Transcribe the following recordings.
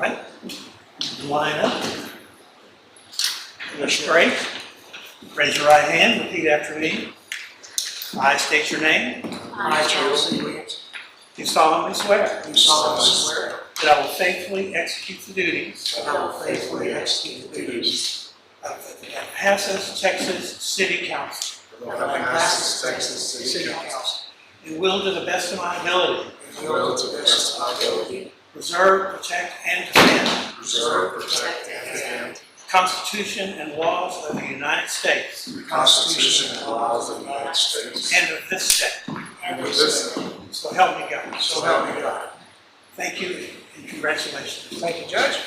Right? Line up. Look straight. Raise your right hand. Repeat after me. I state your name. I, Charles C. Williams, Do solemnly swear do solemnly swear that I will faithfully execute the duties that I will faithfully execute the duties of the Lampasas, Texas City Council of the Lampasas, Texas City Council, and will to the best of my ability and will to the best of my ability preserve, protect, and defend preserve, protect, and defend the Constitution and laws of the United States the Constitution and laws of the United States and of this state. and of this state. So help me God. So help me God. Thank you and congratulations. Thank you, Judge.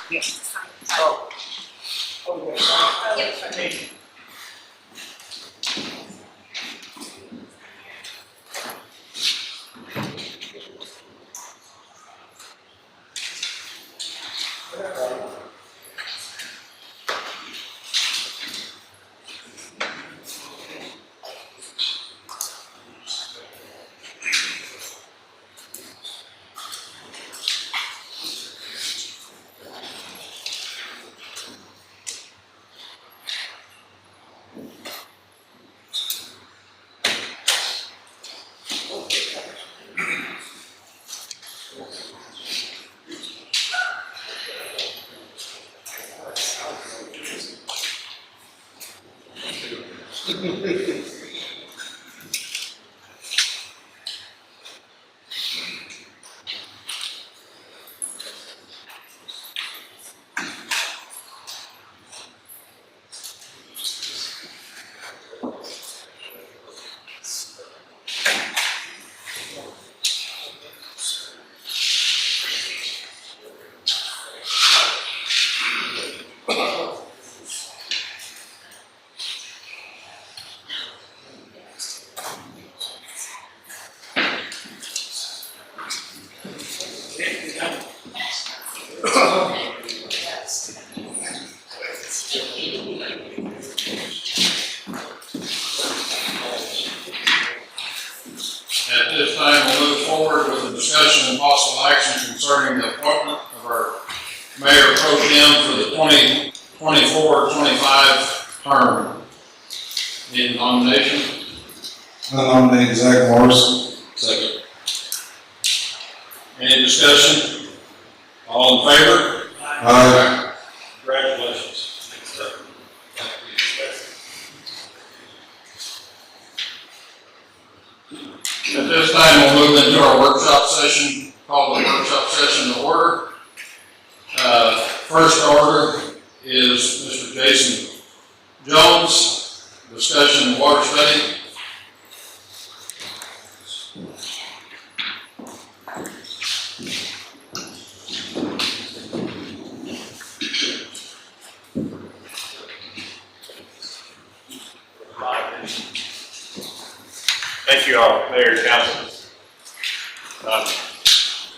Yes. Oh, yes. Thank you. At this time, we'll move forward with the discussion and possible action concerning the appointment of our Mayor Pro Tem for the 2024-25 term. Need a nomination? I nominate Zach Morris. Second. Any discussion? All in favor? Aye. Congratulations. At this time, we'll move into our workshop session, call the workshop session to order. First order is Mr. Jason Jones, discussion of water study. Thank you all, Mayor and Council.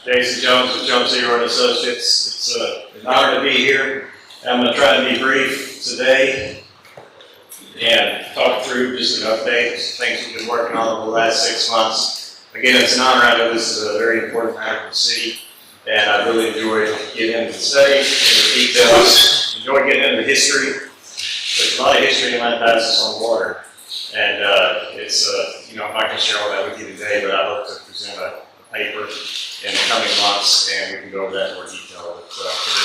Jason Jones with Jones Zero and Associates. It's an honor to be here. I'm going to try to be brief today and talk through just an update, things we've been working on over the last 6 months. Again, it's an honor. I know this is a very important matter for the city, and I really enjoyed getting into the study, into the details, enjoy getting into the history. There's a lot of history in Lampasas on water. And I'm not going to share all that with you today, but I hope to present a paper in the coming months, and we can go over that in more detail. But for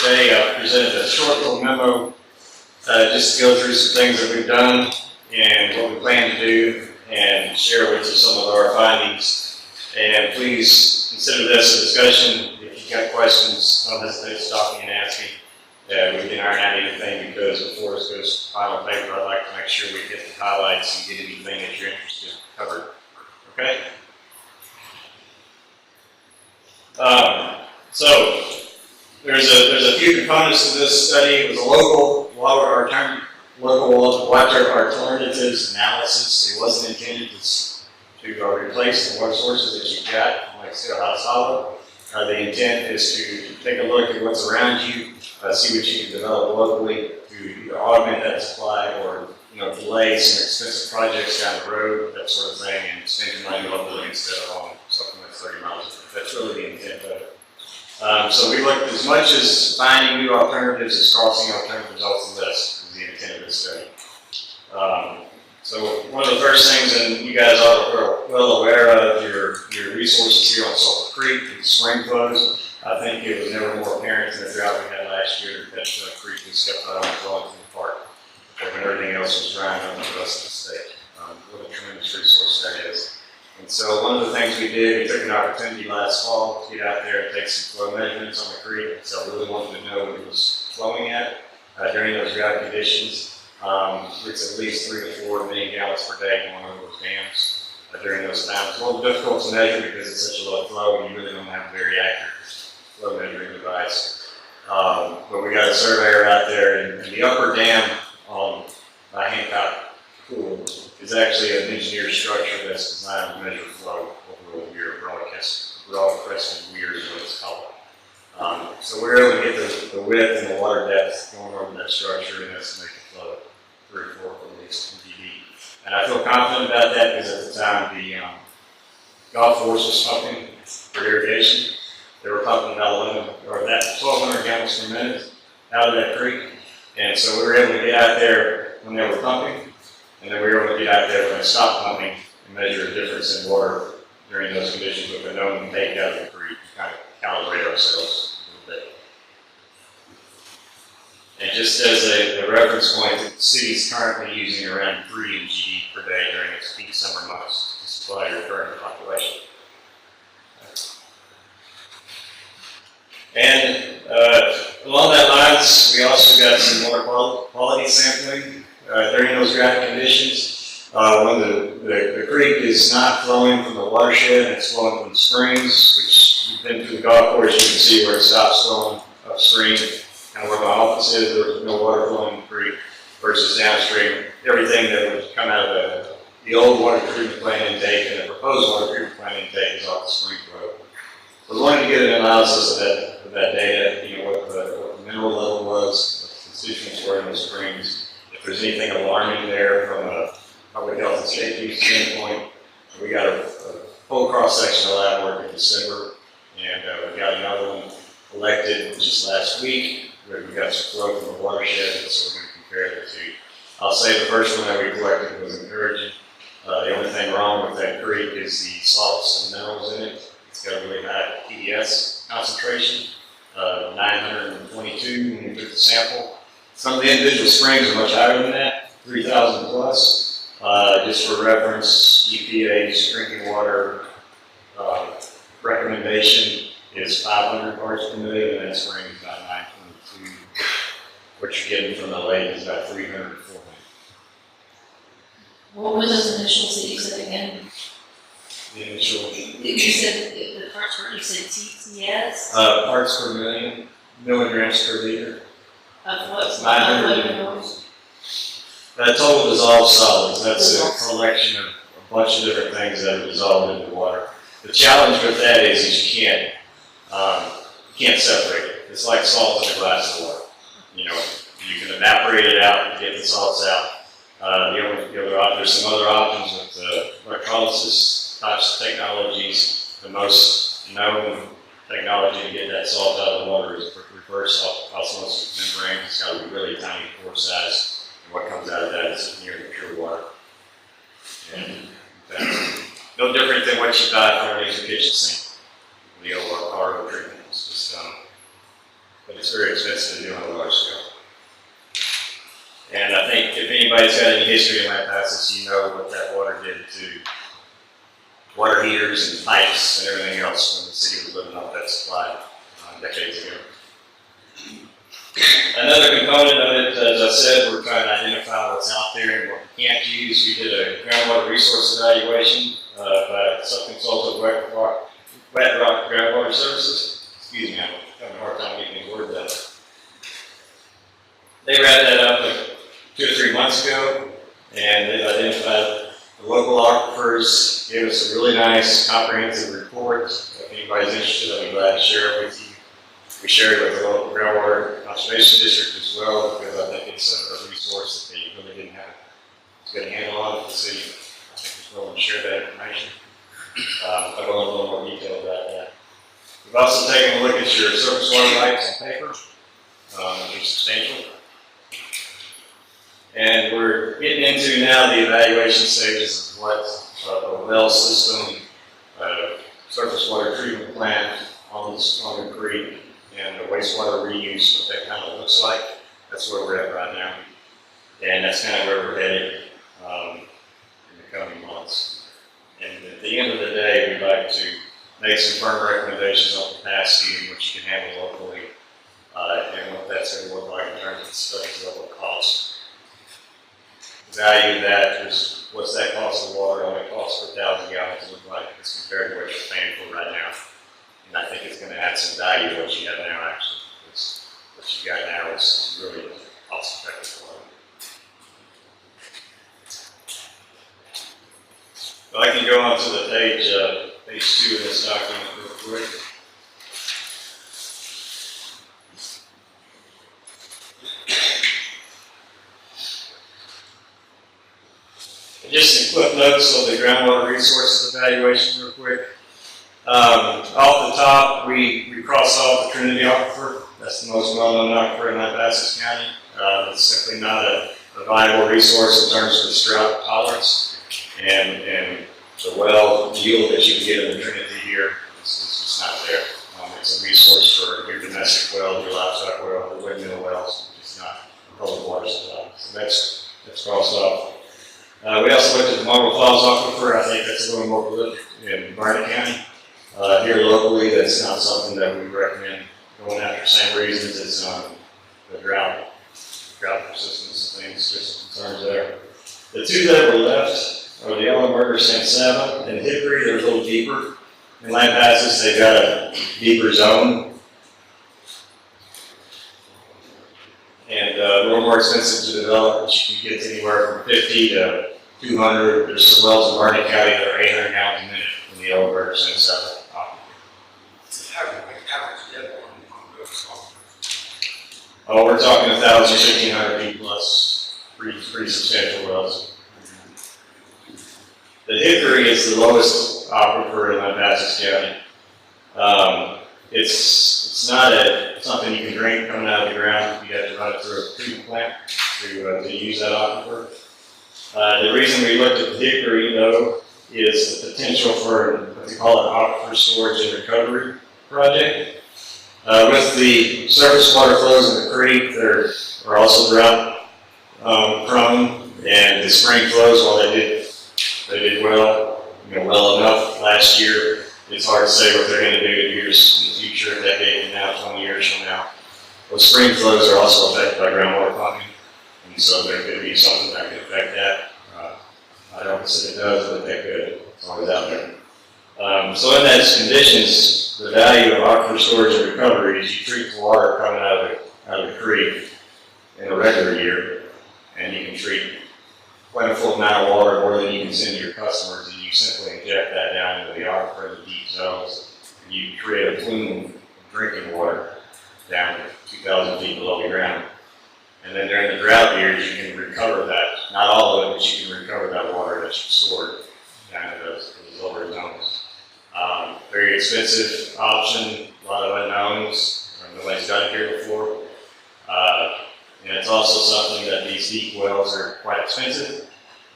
today, I presented a short little memo just to go through some things that we've done and what we plan to do, and share with you some of our findings. And please consider this a discussion. If you've got questions, don't hesitate to stop me and ask me. We can iron out anything, because before this goes to final paper, I'd like to make sure we get the highlights and get anything that you're interested in covered. Okay? So there's a few components to this study. It was a local water alternatives analysis. It wasn't intended to replace the water sources that you've got, like still hot solid. The intent is to take a look at what's around you, see what you can develop locally to either augment that supply or delay some expensive projects down the road, that sort of thing, and spend your money locally instead of on something that's 30 miles. That's really the intent of it. So we looked as much as finding new alternatives as crossing alternatives off the list is the intent of this study. So one of the first things, and you guys are well aware of your resources here on Sulphur Creek, the spring flows. I think it was never more apparent than the drought we had last year that creek was kept on flowing from the park. When everything else was drying up in the rest of the state. What a tremendous resource that is. And so one of the things we did, we took an opportunity last fall to get out there and take some flow measurements on the creek. So I really wanted to know what it was flowing at during those drought conditions. It's at least 3 to 4 million gallons per day going over those dams during those times. It's a little difficult to measure because it's such a low flow and you really don't have a very accurate flow measuring device. But we got a surveyor out there and the upper dam by Hancock Pool is actually an engineered structure that's designed to measure flow over a weir, broad crested weir is what it's called. So we're able to get the width and the water depth going over that structure and that's to make it flow 3 or 4 at least MGD. And I feel confident about that because at the time the golf course was pumping for irrigation. They were pumping about 1,200 gallons per minute out of that creek. And so we were able to get out there when they were pumping, and then we were able to get out there when they stopped pumping and measure the difference in water during those conditions with a known take out of the creek and kind of calibrate ourselves a little bit. And just as a reference point, the city is currently using around 3 MGD per day during its peak summer months to supply your current population. And along that lines, we also got some water quality sampling during those drought conditions. When the creek is not flowing from the watershed, it's flowing from the springs, which you've been to the golf course, you can see where it stops flowing upstream, kind of where my office is, there was no water flowing in the creek, versus downstream. Everything that would come out of the old water treatment plant intake and the proposed water treatment plant intake is off the spring flow. We wanted to get an analysis of that data, what the mineral level was, what the constituents were in the springs, if there's anything alarming there from a public health and safety standpoint. We got a full cross-section of lab work in December, and we got another one elected just last week, where we got some flow from the watershed, so we're going to compare the two. I'll say the first one that we collected was encouraging. The only thing wrong with that creek is the salts and minerals in it. It's got a really high PDS concentration, 922 when we took the sample. Some of the individual springs are much higher than that, 3,000 plus. Just for reference, EPA's drinking water recommendation is 500 parts per million, and that spring is about 922. What you're getting from the lake is about 300 to 400. What were those initials that you said again? The initial You said the parts were, you said TTS? parts per million, milligrams per liter. Of what? That's 900. That total dissolved solids, that's a collection of a bunch of different things that are dissolved into water. The challenge with that is you can't separate it. It's like salt in a glass of water. You can evaporate it out and get the salts out. There's some other options with electrolysis types of technologies. The most known technology to get that salt out of the water is reverse osmosis membrane. It's got a really tiny pore size, and what comes out of that is nearly pure water. And that's no different than what you buy from underneath your kitchen sink, the old RO treatment. It's just, but it's very expensive to do on a large scale. And I think if anybody's got any history in Lampasas, you know what that water did to water heaters and pipes and everything else when the city was living off that supply decades ago. Another component of it, as I said, we're trying to identify what's out there and what we can't use. We did a groundwater resource evaluation by something called Wet Rock Groundwater Services. Excuse me, I'm having a hard time getting the word out. They wrapped that up like 2 or 3 months ago, and they've identified the local aquifers, gave us a really nice comprehensive report. If anybody's interested, I'll be glad to share it with you. We share it with the local groundwater conservation district as well, because I think it's a resource that they really didn't have good handle on it. The city, I think, is willing to share that information. I'll go into a little more detail about that. We've also taken a look at your surface water rights on paper, which is substantial. And we're getting into now the evaluation stages of what a well system, surface water treatment plant on the creek, and the wastewater reuse, what that kind of looks like. That's where we're at right now. And that's kind of where we're headed in the coming months. And at the end of the day, we'd like to make some firm recommendations on capacity and what you can handle locally, and what that's going to look like in terms of studies level cost. The value of that is what's that cost of water, what it costs per 1,000 gallons look like as compared to what you're paying for right now. And I think it's going to add some value to what you have now, actually. Because what you got now is really cost effective water. But I can go on to the page 2 of this document real quick. Just some quick notes on the groundwater resources evaluation real quick. Off the top, we cross off the Trinity Aquifer. That's the most well-known aquifer in Lampasas County. It's simply not a viable resource in terms of its drought tolerance. And the well yield that you can get in the Trinity here is just not there. It's a resource for your domestic well, your livestock well, the windmill wells. It's not a public water supply. So that's crossed off. We also looked at the Marble Falls Aquifer. I think that's a little more prolific in Barnett County. Here locally, that's not something that we recommend going after the same reasons as the drought persistence and things, just concerns there. The two that were left are the Ellenberger, St. Saba, and Hickory. They're a little deeper. In Lampasas, they've got a deeper zone and a little more expensive to develop, but you can get anywhere from 50 to 200. There's some wells in Barnett County that are 800 gallons a minute in the Ellenberger, St. Saba. Oh, we're talking 1,000, 1,500 feet plus, pretty substantial wells. The Hickory is the lowest aquifer in Lampasas County. It's not something you can drink coming out of the ground. You have to run it through a treatment plant to use that aquifer. The reason we looked at the Hickory, though, is the potential for what they call an aquifer storage and recovery project. With the surface water flows in the creek, they're also drought prone, and the spring flows, while they did well, well enough last year. It's hard to say what they're going to do in years in the future, a decade from now, 20 years from now. Well, spring flows are also affected by groundwater pumping, and so there could be something that could affect that. I don't say it does, but they could. It's always out there. So in those conditions, the value of aquifer storage and recovery is you treat the water coming out of the creek in a regular year, and you can treat plentiful amount of water, more than you can send to your customers, and you simply inject that down into the aquifer in the deep zones. And you create a plume of drinking water down 2,000 feet below the ground. And then during the drought years, you can recover that, not all of it, but you can recover that water that's stored down in those lower zones. Very expensive option, a lot of unknowns, nobody's done it here before. And it's also something that these deep wells are quite expensive.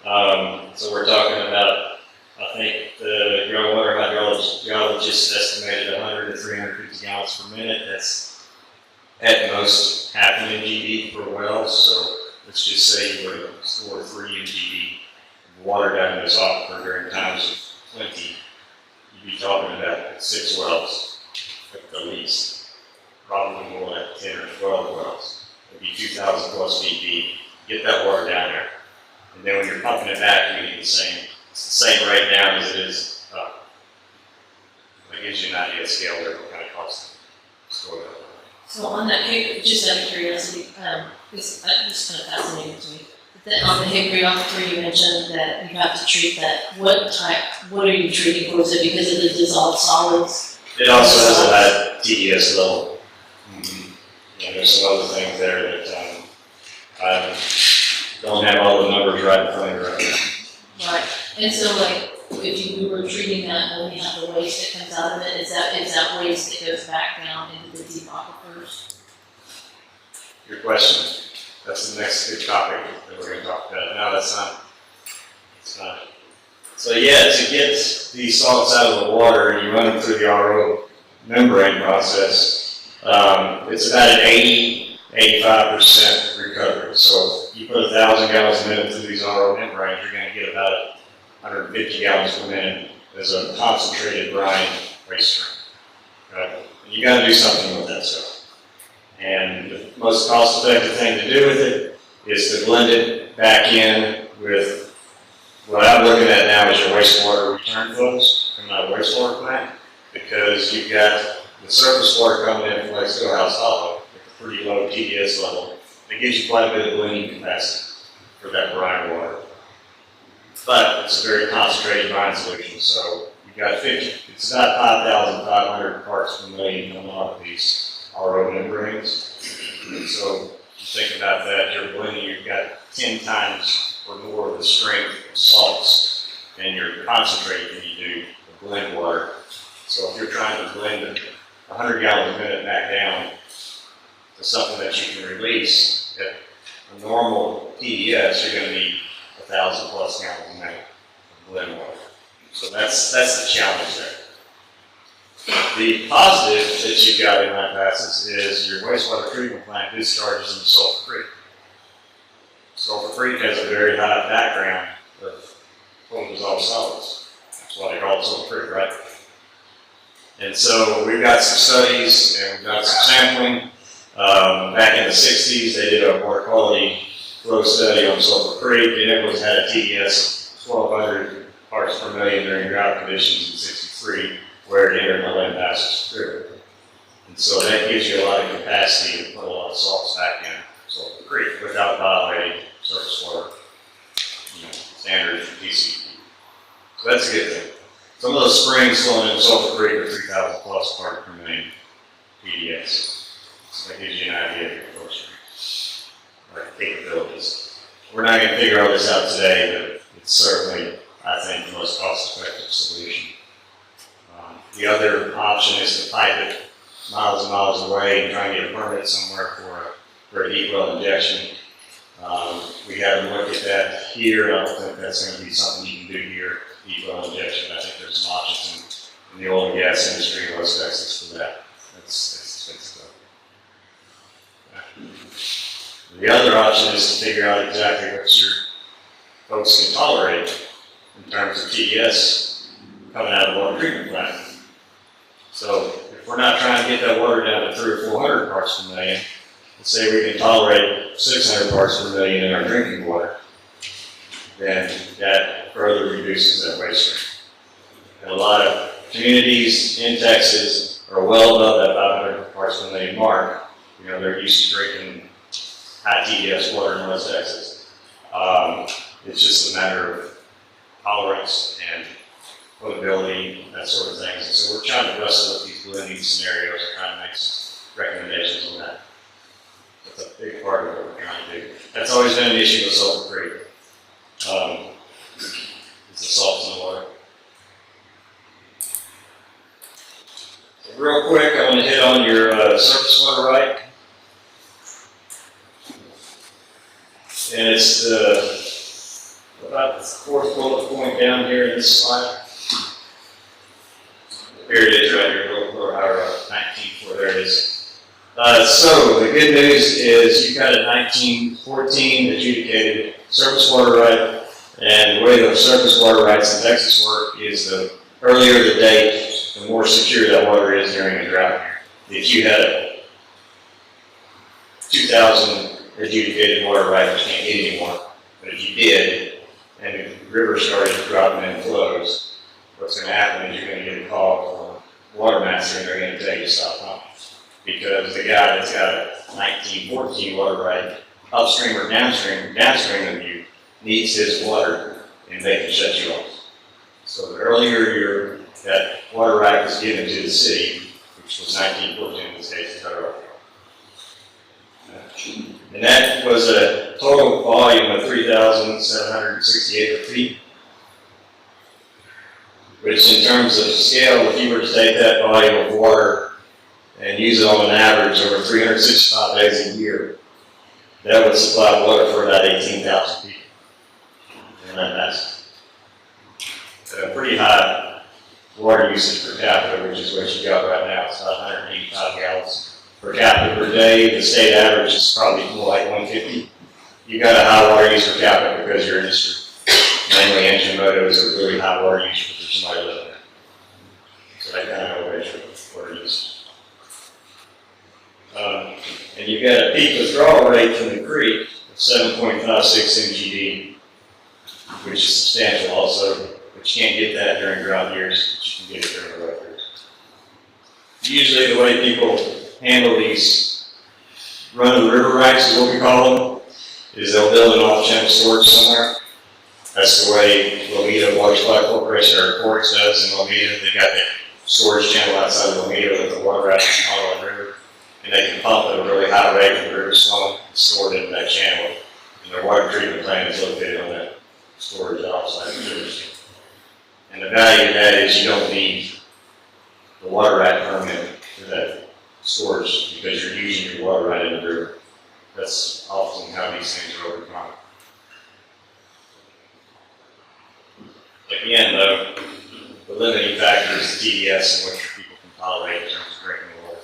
So we're talking about, I think the groundwater hydrologist estimated 100 to 350 gallons per minute. That's at most half an MGD per well. So let's just say you were to store 3 MGD of water down in this aquifer during times of plenty. You'd be talking about 6 wells at the least, probably more like 10 or 12 wells. It'd be 2,000 plus feet deep. Get that water down there, and then when you're pumping it back, you get the same rate down as it is up. That gives you an idea of scale there, what kind of cost to store that water. So on that Hickory, just out of curiosity, this kind of fascinating to me. That on the Hickory aquifer, you mentioned that you have to treat that. What are you treating for? Is it because of the dissolved solids? It also has a high TDS level. And there's some other things there that don't have all the numbers right in front of you right now. Right, and so like, if you were treating that, and we have the waste that comes out of it, is that waste that goes back down into the deep aquifers? Your question, that's the next big topic that we're gonna talk about. No, that's not. It's not. So yeah, to get these salts out of the water, and you run them through the RO membrane process, it's about an 85% recovery. So if you put 1,000 gallons a minute through these RO membranes, you're gonna get about 150 gallons per minute as a concentrated brine waste stream. Right? And you gotta do something with that stuff. And the most cost-effective thing to do with it is to blend it back in with what I'm looking at now is your wastewater return flows coming out of the wastewater plant, because you've got the surface water coming in from Lake Schoolhouse Hollow at a pretty low TDS level. It gives you quite a bit of blending capacity for that brine water. But it's a very concentrated brine solution, so you've got it's about 5,500 parts per million coming off of these RO membranes. And so you think about that, you're blending, you've got 10 times or more of the strength of salts in your concentrate than you do the blend water. So if you're trying to blend 100 gallons a minute back down to something that you can release at a normal TDS, you're going to need 1,000 plus gallons a minute of blend water. So that's the challenge there. The positive that you've got in Lampasas is your wastewater treatment plant discharges into Sulphur Creek. Sulphur Creek has a very high background of total dissolved solids. That's why they call it Sulphur Creek, right? And so we've got some studies and we've got some sampling. Back in the 60s, they did a water quality flow study on Sulphur Creek, and it had a TDS of 1,200 parts per million during drought conditions in 63, where it entered the Lampasas River. And so that gives you a lot of capacity to put a lot of salts back in Sulphur Creek without violating surface water, standards for DCP. So that's a good thing. Some of those springs flowing in Sulphur Creek are 3,000 plus parts per million PDS. So that gives you an idea of your flow stream, like capabilities. We're not going to figure all this out today, but it's certainly, I think, the most cost-effective solution. The other option is to pipe it miles and miles away and try and get a permit somewhere for a deep well injection. We haven't looked at that here. I don't think that's going to be something you can do here, deep well injection. I think there's some options in the oil and gas industry in West Texas for that. That's expensive. The other option is to figure out exactly what your folks can tolerate in terms of TDS coming out of the water treatment plant. So if we're not trying to get that water down to 300 or 400 parts per million, let's say we can tolerate 600 parts per million in our drinking water, then that further reduces that waste stream. And a lot of communities in Texas are well above that 500 parts per million mark. They're used to drinking high TDS water in West Texas. It's just a matter of tolerance and potability, that sort of thing. And so we're trying to wrestle with these blending scenarios and trying to make some recommendations on that. That's a big part of what we're trying to do. That's always been an issue with Sulphur Creek. Is the salts in the water. So real quick, I want to hit on your surface water right. And it's about the fourth bullet point down here in this slide. Here it is right here, a little higher up, 19.4, there it is. So the good news is you've got a 1914 adjudicated surface water right, and the way the surface water rights in Texas work is the earlier the date, the more secure that water is during a drought year. If you had a 2000 adjudicated water right, you can't get any more. But if you did, and the river started dropping in flows, what's going to happen is you're going to get a call from water master and they're going to tell you to stop pumping. Because the guy that's got a 1914 water right, upstream or downstream of you, needs his water and they can shut you off. So the earlier that water right was given to the city, which was 1914 in this case, the federal. And that was a total volume of 3,760 acre feet. Which in terms of scale, if you were to take that volume of water and use it on an average over 365 days a year, that would supply water for about 18,000 people. And that's a pretty high water usage per capita, which is what you got right now. It's about 185 gallons per capita per day. The state average is probably more like 150. You got a high water use per capita because your industry, mainly engine motos, are really high water use for somebody living there. So that kind of elevation water use. And you've got a peak withdrawal rate from the creek of 7.56 MGD, which is substantial also, but you can't get that during drought years, but you can get it during the wet years. Usually the way people handle these run-of-the-river rights, is what we call them, is they'll build an off-channel storage somewhere. That's the way Lomita Water Supply Corporation or Courts does in Lomita. They've got the storage channel outside of Lomita with the water out on the river. And they can pump at a really high rate when the river's flowing and store it in that channel. And their water treatment plant is located on that storage outside of the river. And the value of that is you don't need the water right permit for that storage because you're using your water right in the river. That's often how these things are overcome. Again, though, the limiting factor is the TDS and what your people can tolerate in terms of drinking water.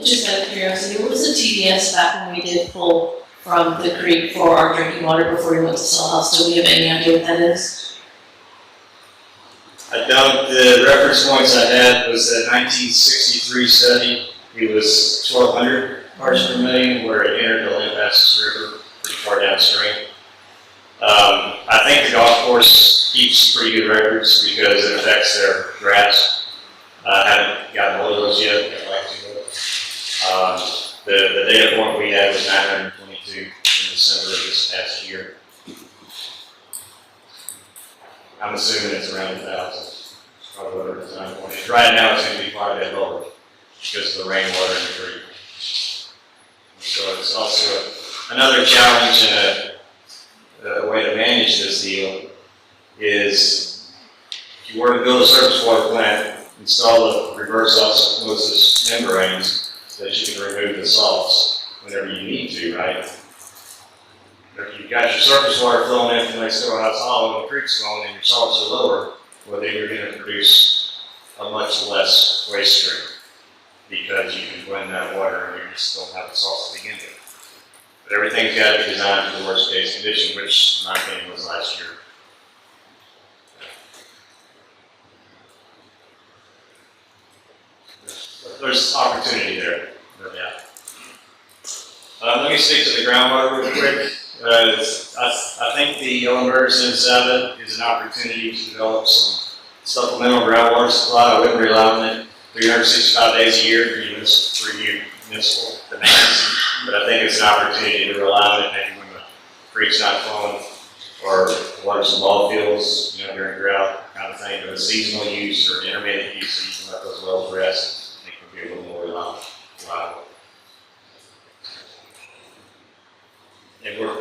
Just out of curiosity, what was the TDS back when we did pull from the creek for our drinking water before we went to Salt House? Do we have any idea what that is? I don't, the reference points I had was that 1963 study. It was 1,200 parts per million where it entered the Lampasas River pretty far downstream. I think the golf course keeps pretty good records because it affects their grass. I haven't gotten hold of those yet. I'd like to. The data point we had was 922 in December of this past year. I'm assuming it's around 1,000. Probably whatever the time point is. Right now it's going to be quite a bit lower because of the rainwater in the creek. So it's also another challenge and a way to manage this deal is if you were to build a surface water plant, install the reverse osmosis membranes that you can remove the salts whenever you need to, right? If you've got your surface water flowing in from next door house hollow and the creek's flowing and your salts are lower, well then you're going to produce a much less waste stream because you can blend that water and you just don't have the salts to begin with. But everything's got to be designed for the worst case condition, which in my opinion was last year. There's opportunity there, no doubt. Let me stick to the groundwater real quick. I think the Ellenberg Saba is an opportunity to develop some supplemental groundwater supply. I wouldn't rely on it 365 days a year for your municipal demands, but I think it's an opportunity to rely on it maybe when the creek's not flowing or the water's in ball fields, during drought kind of thing, but it's seasonal use or intermittent use, so you can let those wells rest. I think it would be a little more reliable. And we're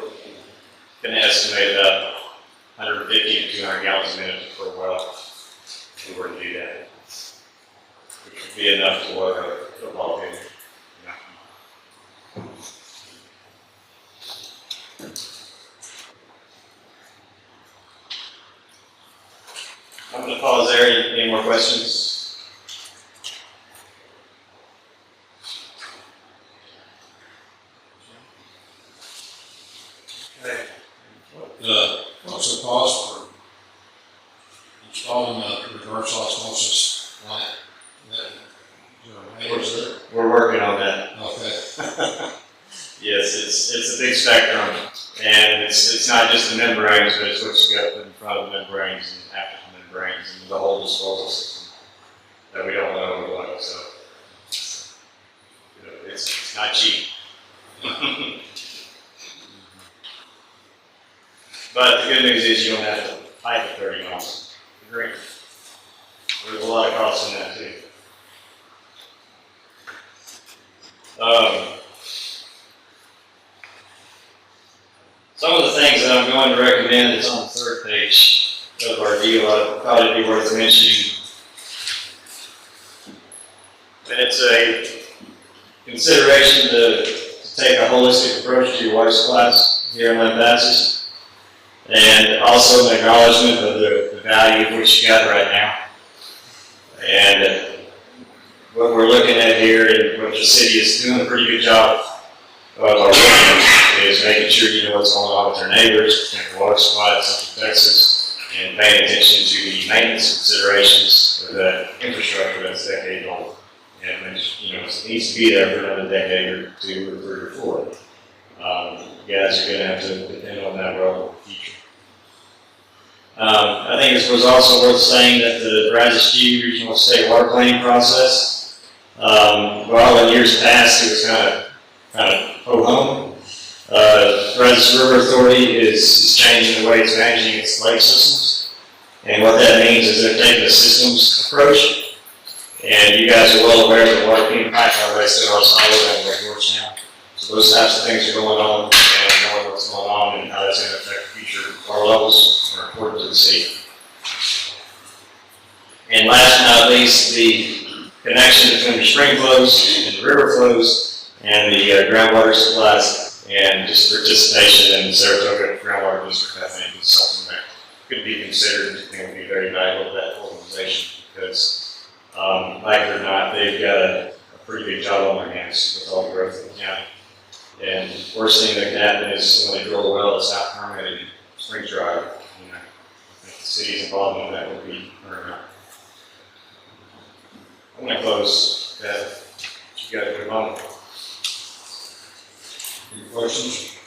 going to estimate about 150 to 200 gallons a minute per well if we were to do that, which would be enough to water a football field. I'm going to pause there. Any more questions? Okay. What's the cost for installing a reverse osmosis plant? We're working on that. Okay. Yes, it's a big spectrum, and it's not just the membranes, but it's what you got to put in front of the membranes and after the membranes and the whole disposal system that we don't know what. So it's not cheap. But the good news is you don't have to pipe it 30 miles. Great. There's a lot of costs in that too. Some of the things that I'm going to recommend is on the third page of our deal. I thought it'd be worth mentioning. And it's a consideration to take a holistic approach to your water supplies here in Lampasas, and also an acknowledgement of the value of what you got right now. And what we're looking at here, and what the city is doing a pretty good job of our work, is making sure you know what's going on with their neighbors, potential water supply in Central Texas, and paying attention to the maintenance considerations of that infrastructure that's decade old. And you know, it needs to be there for another decade or two or three or four. You guys are going to have to depend on that road in the future. I think this was also worth saying that the Brazos G Regional State Water Planning process, while in years past it was kind of ho-hum, Brazos River Authority is changing the way it's managing its lake systems. And what that means is they're taking a systems approach. And you guys are well aware that water being pipeline rates that are solid and Lake Georgetown. So those types of things are going on, and knowing what's going on and how that's going to affect future water levels are important to the city. And last but not least, the connection between the spring flows and the river flows and the groundwater supplies, and just participation in the Saratoga Groundwater District, I think, is something that could be considered and would be very valuable to that organization, because like it or not, they've got a pretty big job on their hands with all the growth of the county. And the worst thing that can happen is when they drill a well that's not permitted, springs dry. You know, I think the city's involvement in that would be paramount. I'm going to close. You got a good moment. Any questions?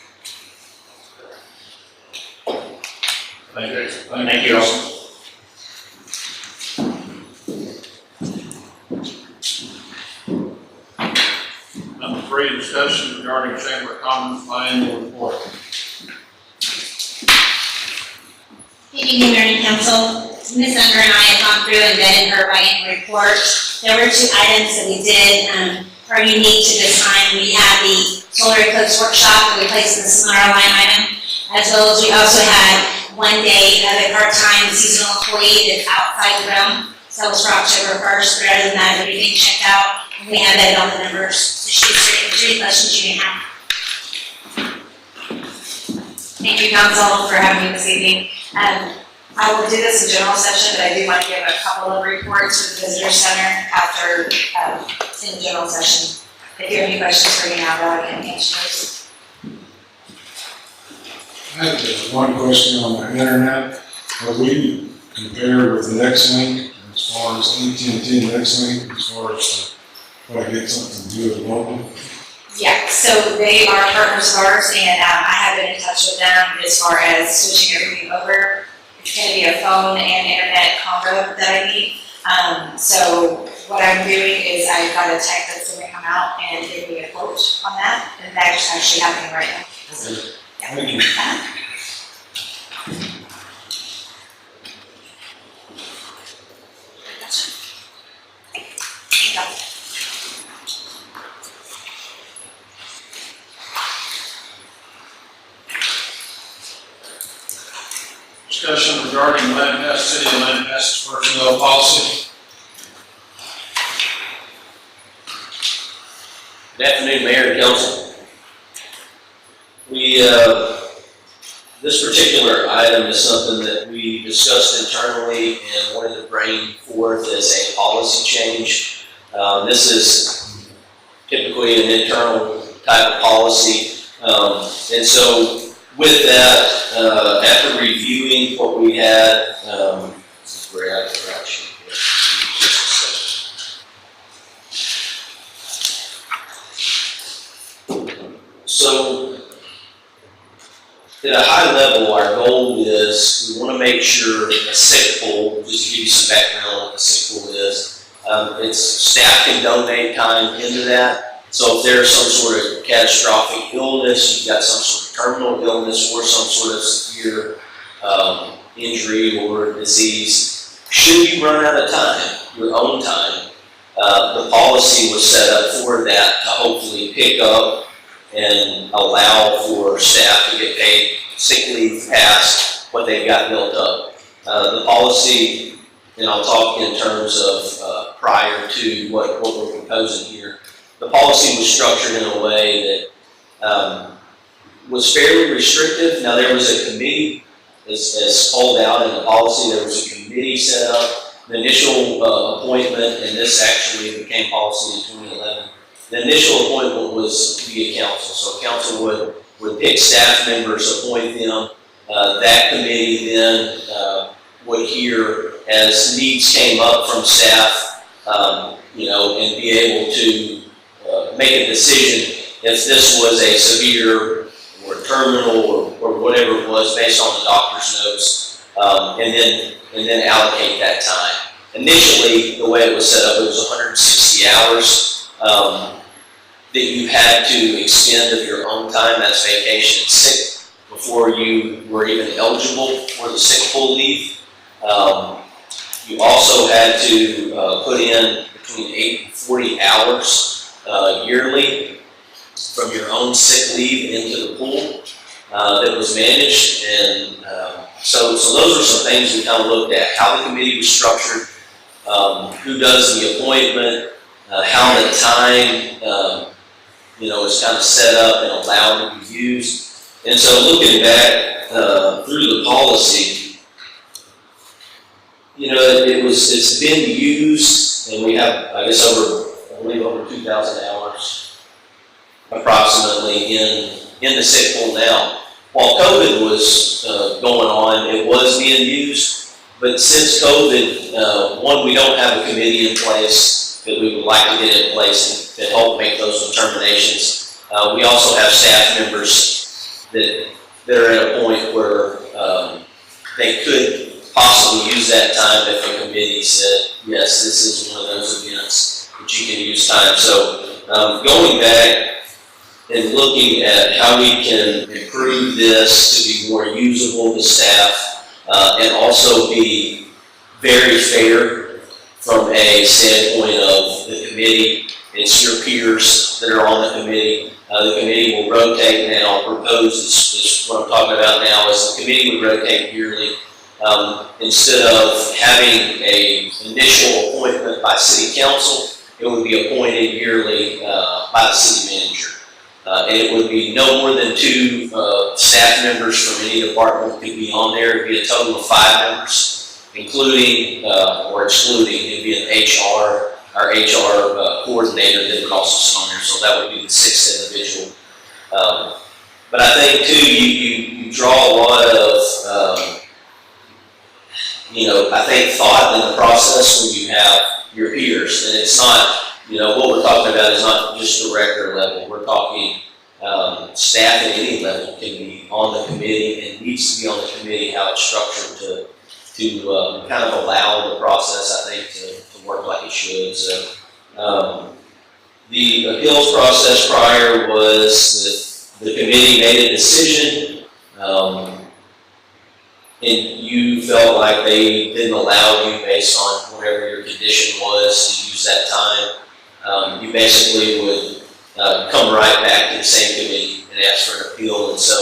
Thank you. Thank you all. Number 3, discussion regarding Chamber of Commerce biannual report. Good evening, Mayor and Council. Ms. Unger and I have gone through and vetted her biannual report. There were 2 items that we did are unique to this time. We had the solar eclipse workshop that we placed in the seminar line item, as well as we also had 1 day of a part-time seasonal employee that's outside the realm. So that was for October 1st, but other than that, everything checked out. And we have vetted all the numbers. So she's answering any questions you may have. Thank you, Council, for having me this evening. I will do this in general session, but I do want to give a couple of reports for the Visitor Center after in the general session. If you have any questions for me now, I can answer those. I have one question on the internet. Are we compared with Nextlink as far as AT&T and Nextlink, as far as if I get something to do with mobile? Yeah, so they are partners of ours, and I have been in touch with them as far as switching everything over. It's going to be a phone and internet combo that I need. So what I'm doing is I've got a tech that's going to come out and give me a quote on that, and that's actually happening right now. Okay. Yeah. Thank you. Discussion regarding Lampasas City and Lampasas personnel policy. Good afternoon, Mayor and Council. This particular item is something that we discussed internally and wanted to bring forth as a policy change. This is typically an internal type of policy. And so with that, after reviewing what we had, this is where I can actually So, at a high level, our goal is we want to make sure a sick pool, just to give you some background on what a sick pool is, it's staff can donate time into that. So if there's some sort of catastrophic illness, you've got some sort of terminal illness or some sort of severe injury or disease, should you run out of time, your own time, the policy was set up for that to hopefully pick up and allow for staff to get paid sick leave past what they've got built up. The policy, and I'll talk in terms of prior to what we're proposing here, the policy was structured in a way that was fairly restrictive. Now, there was a committee, as called out in the policy, there was a committee set up. The initial appointment, and this actually became policy in 2011, the initial appointment was via council. So council would pick staff members, appoint them. That committee then would hear as needs came up from staff, and be able to make a decision if this was a severe or terminal or whatever it was based on the doctor's notes, and then allocate that time. Initially, the way it was set up, it was 160 hours that you had to expend of your own time, that's vacation and sick, before you were even eligible for the sick pool leave. You also had to put in between 8 and 40 hours yearly from your own sick leave into the pool that was managed. And so those are some things we kind of looked at, how the committee was structured, who does the appointment, how the time is kind of set up and allowed to be used. And so looking back through the policy, it's been used, and we have, I guess, over 2,000 hours approximately in the sick pool now. While COVID was going on, it was being used, but since COVID, one, we don't have a committee in place that we would like to get in place to help make those determinations. We also have staff members that are at a point where they could possibly use that time if a committee said, yes, this is one of those events that you can use time. So going back and looking at how we can improve this to be more usable to staff and also be very fair from a standpoint of the committee. It's your peers that are on the committee. The committee will rotate now. Proposed is what I'm talking about now is the committee would rotate yearly. Instead of having an initial appointment by city council, it would be appointed yearly by the city manager. And it would be no more than 2 staff members from any department could be on there. It'd be a total of 5 members, including or excluding. It'd be an our HR coordinator that would also sit on there. So that would be the 6th individual. But I think too, you draw a lot of I think thought in the process when you have your peers, and it's not. What we're talking about is not just director level. We're talking staff at any level can be on the committee and needs to be on the committee, how it's structured to kind of allow the process, I think, to work like it should. So the appeals process prior was that the committee made a decision and you felt like they didn't allow you based on whatever your condition was to use that time. You basically would come right back to the same committee and ask for an appeal. And so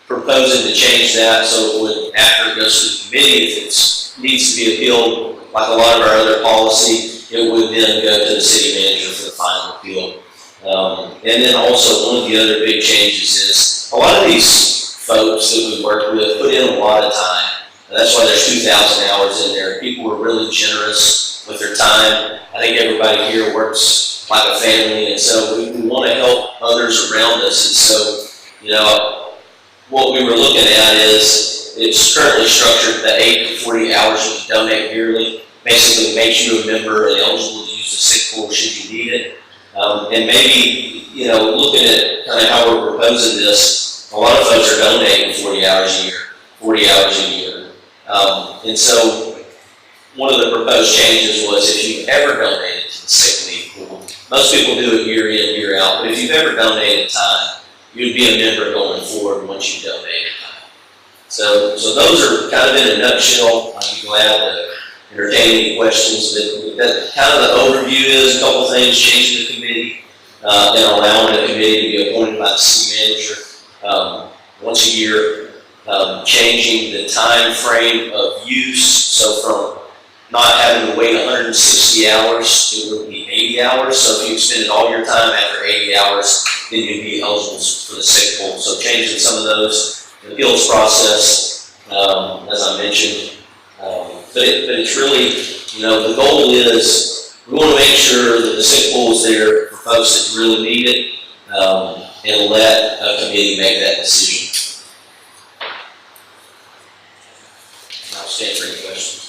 proposing to change that so it would, after it goes to the committee, if it needs to be appealed, like a lot of our other policy, it would then go to the city manager for the final appeal. And then also one of the other big changes is a lot of these folks that we work with put in a lot of time. And that's why there's 2,000 hours in there. People were really generous with their time. I think everybody here works like a family, and so we want to help others around us. And so, what we were looking at is it's currently structured that 8 to 40 hours you can donate yearly. Basically makes you a member and eligible to use the sick pool should you need it. And maybe, looking at kind of how we're proposing this, a lot of folks are donating 40 hours a year. And so one of the proposed changes was if you've ever donated to the sick leave pool, most people do it year in, year out, but if you've ever donated time, you'd be a member going forward once you donated time. So those are kind of in a nutshell. I'd be glad to entertain any questions, but that kind of the overview is a couple things: changing the committee and allowing the committee to be appointed by the city manager once a year. Changing the time frame of use, so from not having to wait 160 hours, it would be 80 hours. So if you expended all your time after 80 hours, then you'd be eligible for the sick pool. So changing some of those, the appeals process, as I mentioned. But it's really, the goal is we want to make sure that the sick pool is there for folks that really need it, and let a committee make that decision. I'll stand for any questions.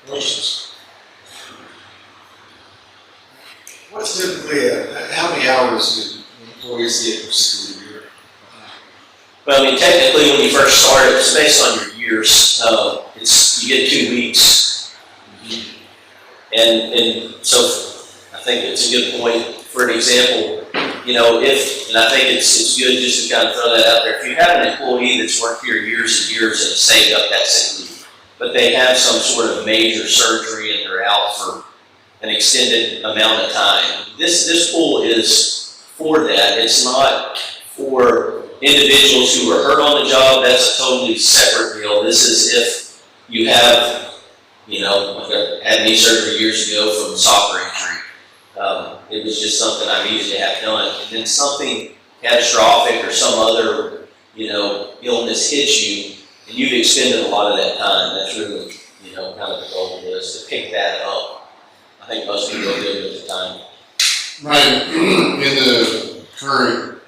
Questions? What's typically, how many hours do employees get per school year? Well, I mean, technically, when you first start, it's based on your years. You get 2 weeks. And so I think it's a good point. For an example, and I think it's good just to kind of throw that out there. If you have an employee that's worked here years and years and saved up that sick leave, but they have some sort of major surgery and they're out for an extended amount of time, this pool is for that. It's not for individuals who are hurt on the job. That's a totally separate deal. This is if you have, like I had knee surgery years ago from a soccer injury. It was just something I needed to have done. And then something catastrophic or some other, illness hits you, and you've expended a lot of that time. That's really, kind of the goal is to pick that up. I think most people are good with the time. Ryan, in the current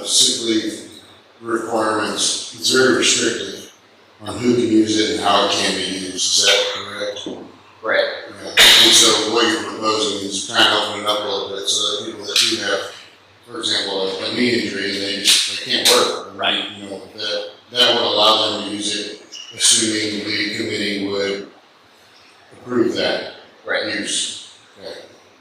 sick leave requirements, it's very restrictive on who can use it and how it can be used. Is that correct? Right. Yeah. And so what you're proposing is kind of opening up a little bit so that people that do have, for example, a knee injury and they can't work. Right. That would allow them to use it, assuming the committee would approve that use. Okay.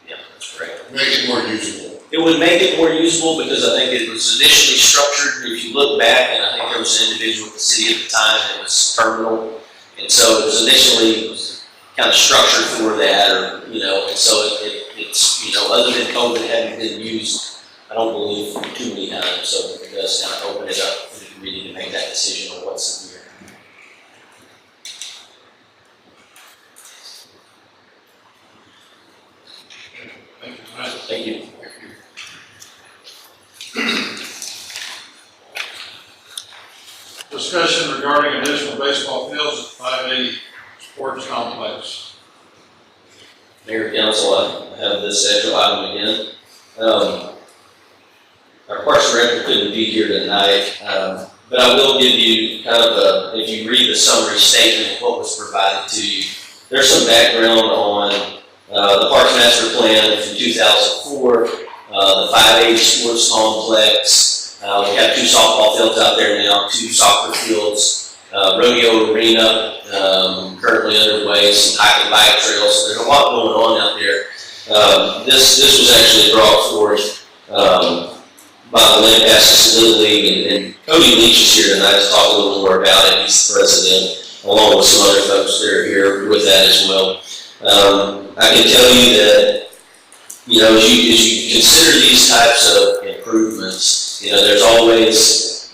Yeah, that's correct. Make it more usable. It would make it more usable because I think it was initially structured. If you look back, and I think there was an individual at the city at the time that was terminal, and so it was initially kind of structured for that, and so it's other than COVID having been used, I don't believe too many times, so it does kind of open it up for the committee to make that decision on what's severe. Thank you, Ryan. Thank you. Discussion regarding additional baseball fields at 580 Sports Complex. Mayor, Council, I have this extra item again. Our Parks Director couldn't be here tonight, but I will give you kind of if you read the summary statement of what was provided to you, there's some background on the Parks Master Plan from 2004, the 580 Sports Complex. We have 2 softball fields out there now, 2 soccer fields, rodeo arena, currently underway, some hike and bike trails. So there's a lot going on out there. This was actually brought forth by the Lampasas Little League, and Cody Leach is here tonight to talk a little more about it. He's the president, along with some other folks that are here with that as well. I can tell you that, as you consider these types of improvements, there's always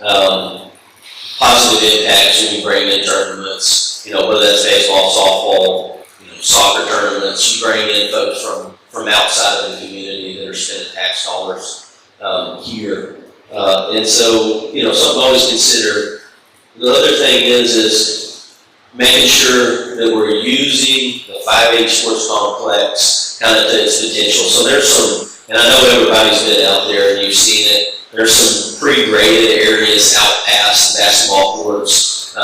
positive impacts when you bring in tournaments, whether that's baseball, softball, soccer tournaments. You bring in folks from outside of the community that are spending tax dollars here. And so, something to always consider. The other thing is making sure that we're using the 580 Sports Complex kind of to its potential. So there's some, and I know everybody's been out there and you've seen it, there's some pre-graded areas out past the basketball courts.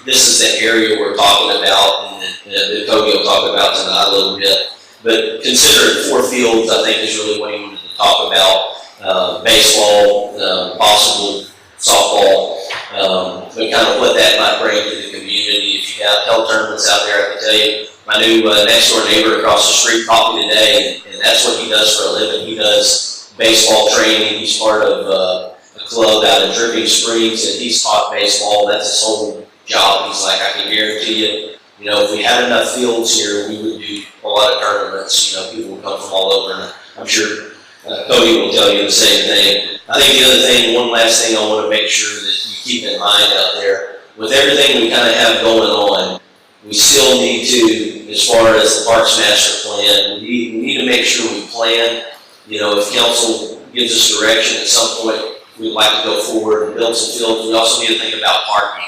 This is the area we're talking about, and that Cody will talk about tonight a little bit. But considering 4 fields, I think is really what he wanted to talk about. Baseball, possible softball, but kind of what that might bring to the community. If you have health tournaments out there, I can tell you, my new next door neighbor across the street called me today, and that's what he does for a living. He does baseball training. He's part of a club out in Dripping Springs, and he's taught baseball. That's his whole job. He's like, I can guarantee you, if we had enough fields here, we would do a lot of tournaments. People would come from all over, and I'm sure Cody will tell you the same thing. I think the other thing, one last thing I want to make sure that you keep in mind out there, with everything we kind of have going on, we still need to, as far as the Parks Master Plan, we need to make sure we plan. If council gives us direction at some point, we'd like to go forward and build some fields. We also need to think about parking.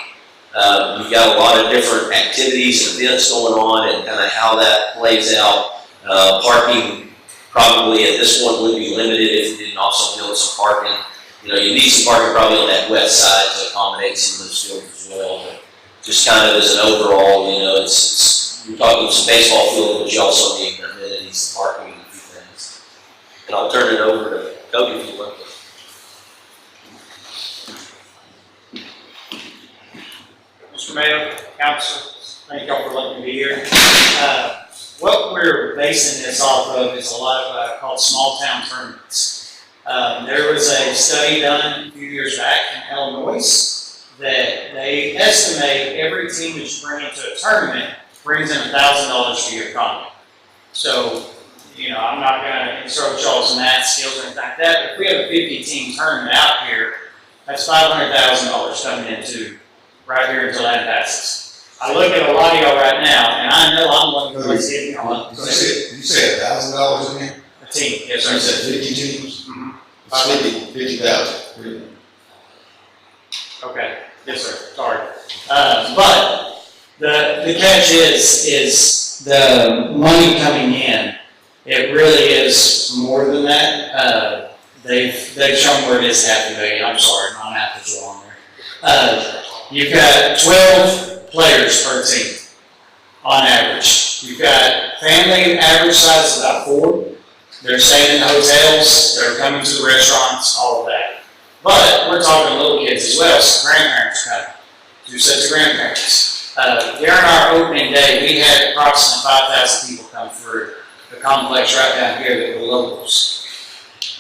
You've got a lot of different activities and events going on, and kind of how that plays out. Parking probably at this point would be limited if we didn't also build some parking. You need some parking probably on that west side to accommodate some of those fields as well. But just kind of as an overall, you're talking some baseball field, but you also need amenities, parking, and a few things. And I'll turn it over to Cody if you'd like to. Mr. Mayor, Council, thank y'all for letting me be here. What we're basing this off of is a lot of called small town tournaments. There was a study done a few years back in Illinois that they estimate every team that you bring into a tournament brings in $1,000 to your economy. So, I'm not going to insert y'all's math skills or anything like that, but if we have a 50-team tournament out here, that's $500,000 coming into right here into Lampasas. I look at a lot of y'all right now, and I know I'm one of the ones hitting on Did you say $1,000 in here? a team. Yes, You sir. said 50 teams? Mhm. It's 50,000. Okay, yes, sir, sorry. But the catch is the money coming in, it really is more than that. They've shown where it is $500,000, I'm sorry, my math is wrong there. You've got 12 players per team, on average. You've got family, average size is about 4. They're staying in the hotels, they're coming to the restaurants, all of that. But we're talking little kids as well, so grandparents come, 2 sets of grandparents. During our opening day, we had approximately 5,000 people come through the complex right down here that were locals.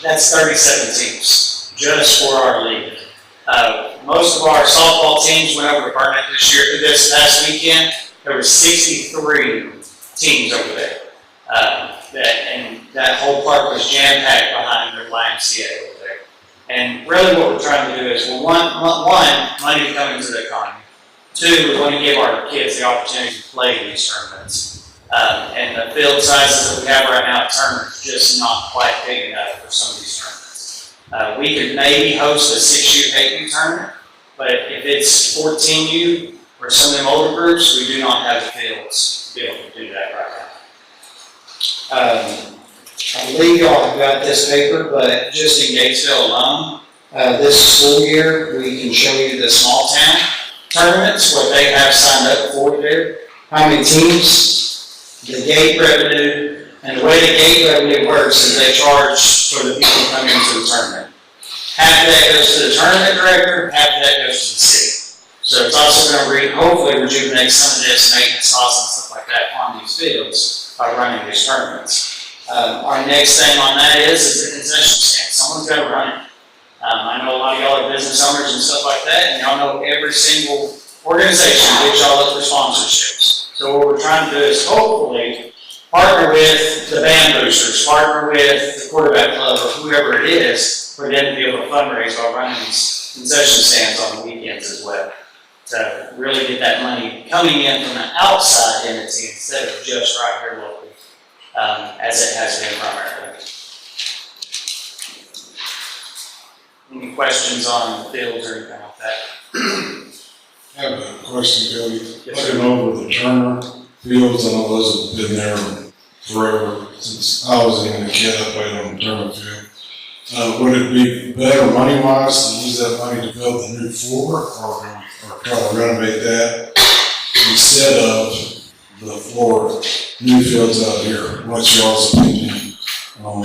That's 37 teams, just for our league. Most of our softball teams went over to Barnett this past weekend. There were 63 teams over there. And that whole park was jam-packed behind their YMCA over there. And really what we're trying to do is, one, money to come into the economy. 2, we want to give our kids the opportunity to play these tournaments. And the field sizes that we have right now at Turner is just not quite big enough for some of these tournaments. We could maybe host a 6U, 8U tournament, but if it's 14U or some of them older groups, we do not have the fields to be able to do that right now. I believe y'all have got this paper, but just in Gatesville alone, this school year, we can show you the small town tournaments, what they have signed up for there, how many teams, the gate revenue, and the way the gate revenue works is they charge for the people coming into the tournament. Half of that goes to the tournament director, half of that goes to the city. So it's also going to hopefully rejuvenate some of this maintenance costs and stuff like that on these fields by running these tournaments. Our next thing on that is the concession stand. Someone's got to run it. I know a lot of y'all are business owners and stuff like that, and y'all know every single organization gives y'all up for sponsorships. So what we're trying to do is hopefully partner with the band boosters, partner with the quarterback club or whoever it is for them to be able to fundraise while running these concession stands on the weekends as well. To really get that money coming in from an outside entity instead of just right here locally, as it has been primarily. Any questions on the fields or anything like that? I have a question, Cody. Yes, Looking over the Turner fields, I know those have been there forever, since I was even a kid, I played on the Turner field. Would it be better money-wise to use that money to build the new floor, or try to renovate that, instead of the floor, new fields out here? What's y'all's opinion on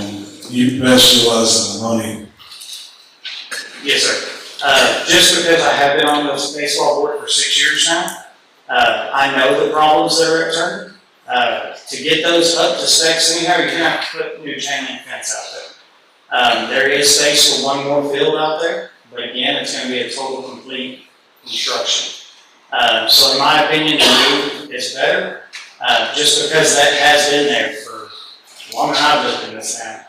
you best utilizing the money? Yes, sir. Just because I have been on the baseball board for 6 years now, I know the problems that are at Turner. To get those up to specs anyhow, you're gonna have to put new chain link fence out there. There is space for one more field out there, but again, it's gonna be a total complete construction. So in my opinion, the new is better, just because that has been there for long as I've lived in this town.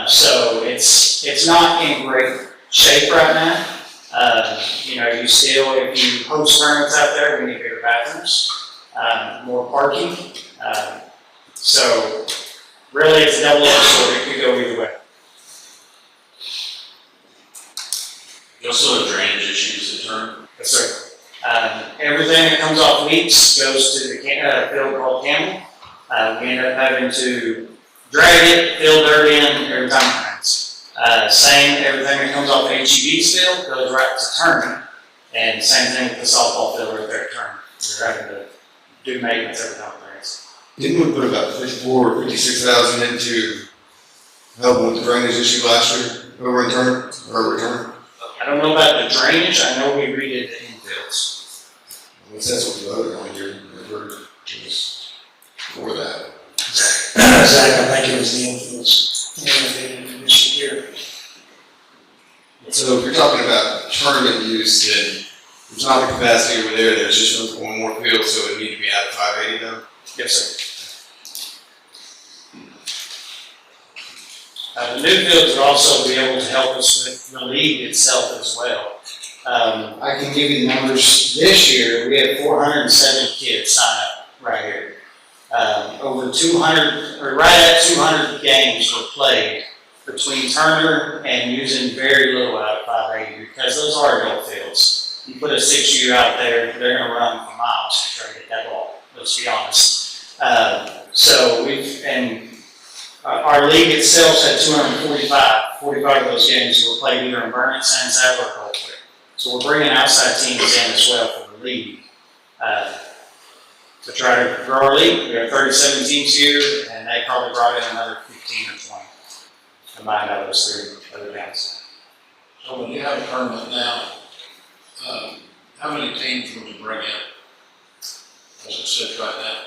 So it's not in great shape right now. You know, you still, if you host tournaments out there, we need bigger bathrooms, more parking. So really, it's a double-edged sword. It could go either way. You also have drainage issues at turn. Yes, sir. Everything that comes off leaks goes to the field called Campbell. We end up having to drag it, fill dirt in every time it rains. Same, everything that comes off HEB's field goes right to Turner. And same thing with the softball field right there at Turner. We're having to do maintenance every time it rains. Didn't we put about 54 or 56,000 into helping with the drainage issue last year over in Turner, or return? I don't know about the drainage, I know we redid the infields. That's what we voted on here, was for that. Zach, I think it was the influence, this year. So if you're talking about tournament use, then there's not the capacity over there, there's just one more field, so it would need to be out of 580 though? Yes, sir. The new fields would also be able to help us with the league itself as well. I can give you the numbers. This year, we had 407 kids sign up right here. Over 200, or right at 200 games were played between Turner and using very little out of 580 because those are adult fields. You put a 6U out there, they're going to run for miles to try to get that ball. Let's be honest. So our league itself had 245. 45 of those games were played either in Burnett, San Sab, or Coldwater. So we're bringing outside teams in as well for the league to try to grow our league. We have 37 teams here, and they probably brought in another 15 or 20 combined out of those 3 other towns. So when you have a tournament now, how many teams would you bring in? As it sits right now?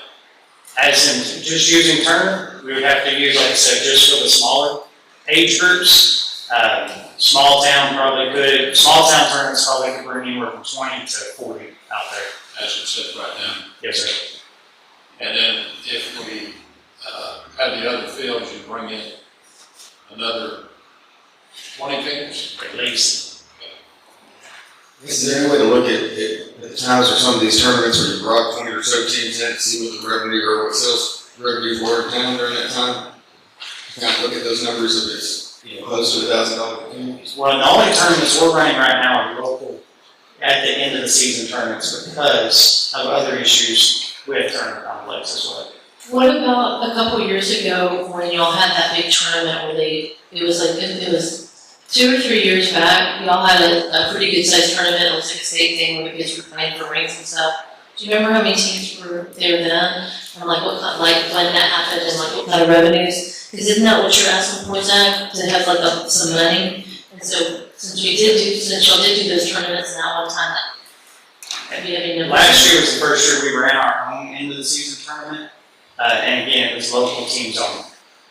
As in just using Turner, we would have to use, like I said, just for the smaller age groups. Small town tournaments probably could bring anywhere from 20 to 40 out there. As it sits right now? Yes, sir. And then if we have the other fields, you bring in another 20 teams? At least. Is there any way to look at the times of some of these tournaments where you brought 20 or so teams in and see what the revenue or what sales revenues were in town during that time? Kind of look at those numbers if it's close to $1,000. Well, the only tournaments we're running right now are local at the end of the season tournaments because of other issues with Turner Complex as well. What about a couple years ago when y'all had that big tournament where it was 2 or 3 years back, y'all had a pretty good sized tournament, it was like a state thing where the kids were playing for rings and stuff. Do you remember how many teams were there then? And like what kind, like when that happened and like what kind of revenues? Because isn't that what you're asking for, Zach? To have like some money? And so since y'all did do those tournaments now one time, have you any numbers? Last year was the first year we ran our own end of the season tournament. And again, it was local teams only.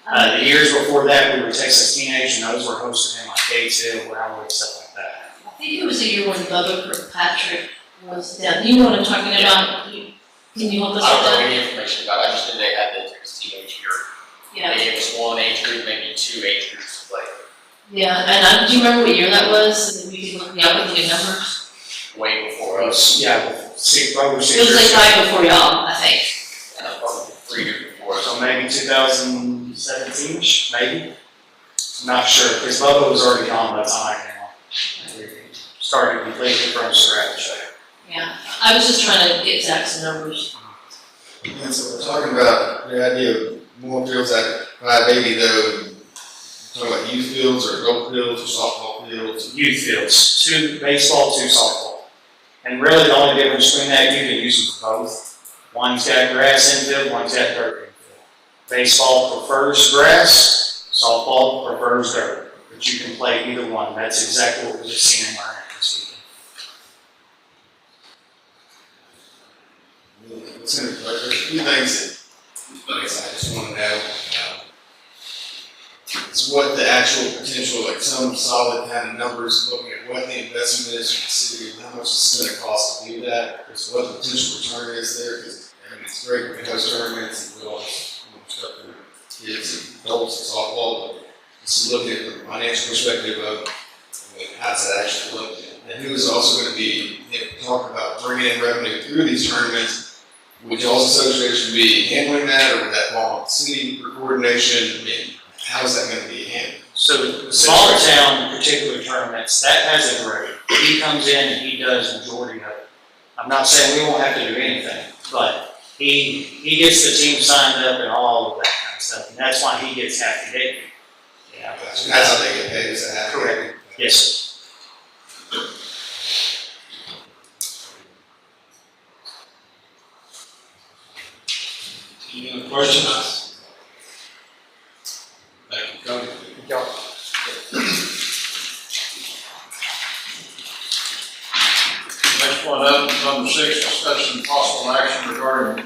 The years before that, we were Texas Teenage, and those were hosted in like Gatesville, Brownwood, stuff like that. I think it was the year when Bubba Kirkpatrick was down. You know what I'm talking about? Can you help us with I don't know that? any information about it, I just knew they had the Texas Teenage here. Yeah. Maybe it was one age group, maybe 2 age groups to play. Yeah, and do you remember what year that was? So that we could look, y'all could look at numbers? Way before us. Yeah, It was like right before y'all, I think. Probably 3 years before us. So maybe 2017-ish, maybe? I'm not sure, because Bubba was already gone by the time I came on. We started completely from scratch. Yeah, I was just trying to get Zach's numbers. And so we're talking about the idea of more fields at 580 though. Talking about youth fields or adult fields or softball fields. Youth fields, 2 baseball, 2 softball. And really the only difference between that, you can use them for both. One's got grass infield, one's got dirt infield. Baseball prefers grass, softball prefers dirt, but you can play either one. That's exactly what we just seen in Burnett this weekend. There's a few things that, like I said, I just want to know. It's what the actual potential, like some solid kind of numbers, looking at what the investment is for the city and how much it's gonna cost to do that. It's what the potential return is there, because, I mean, it's great when we host tournaments and we all, stuff for kids and adults and softball, but just looking at the financial perspective of, like, how's that actually look? And who is also gonna be, talking about bringing in revenue through these tournaments? Would y'all's association be handling that, or would that fall on the city for coordination? I mean, how's that gonna be handled? So the smaller town particular tournaments, that has a grade. He comes in and he does majority of it. I'm not saying we won't have to do anything, but he gets the team signed up and all of that kind of stuff, and that's why he gets half the day. Yeah. That's how they get paid, is that how? Correct. Yes, sir. Any other questions? Thank you, Cody. Next one up, number 6, discussion and possible action regarding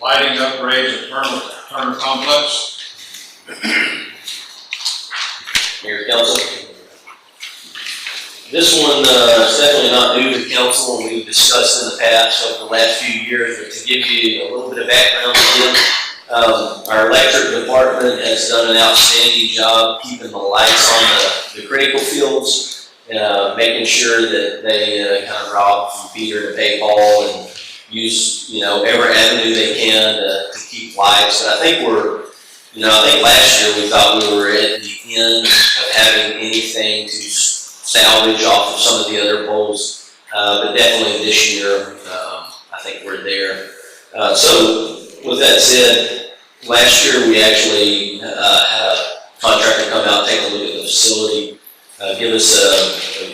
lighting upgrades at Turner Complex. Mayor, council. This one is definitely not new to council, and we've discussed in the past over the last few years, but to give you a little bit of background again, our electric department has done an outstanding job keeping the lights on the critical fields, making sure that they kind of rob from Peter to pay Paul and use, every avenue they can to keep lights. But I think I think last year we thought we were at the end of having anything to salvage off of some of the other poles, but definitely this year, I think we're there. So with that said, last year we actually had a contractor come out, take a look at the facility, give us a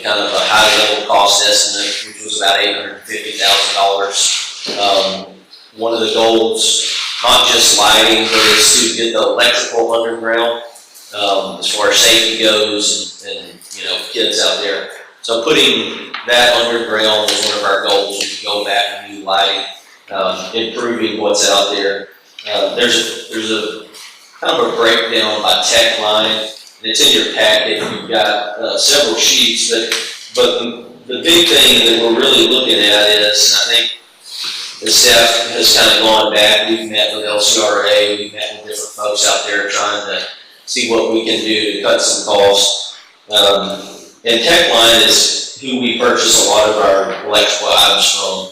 kind of a high level cost estimate, which was about $850,000. One of the goals, not just lighting, but is to get the electrical underground, as far as safety goes and kids out there. So putting that underground was one of our goals. We could go back and do lighting, improving what's out there. There's a kind of a breakdown by tech line, and it's in your packet. You've got several sheets, but the big thing that we're really looking at is, and I think the staff has kind of gone back. We've met with LCRA, we've met with different folks out there trying to see what we can do to cut some costs. And Techline is who we purchase a lot of our electrical items from.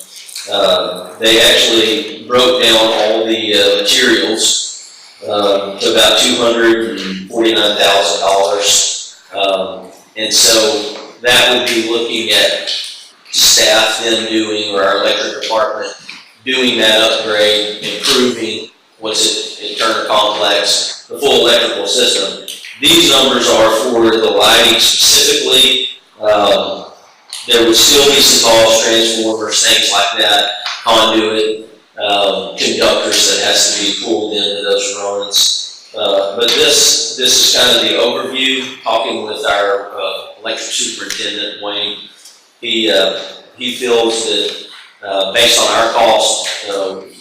They actually broke down all the materials to about $249,000. And so that would be looking at staff then doing, or our electric department doing that upgrade, improving what's at Turner Complex, the full electrical system. These numbers are for the lighting specifically. There would still be some cost, transformers, things like that, conduit, conductors that has to be pulled into those runs. But this is kind of the overview, talking with our electric superintendent, Wayne. He feels that based on our cost,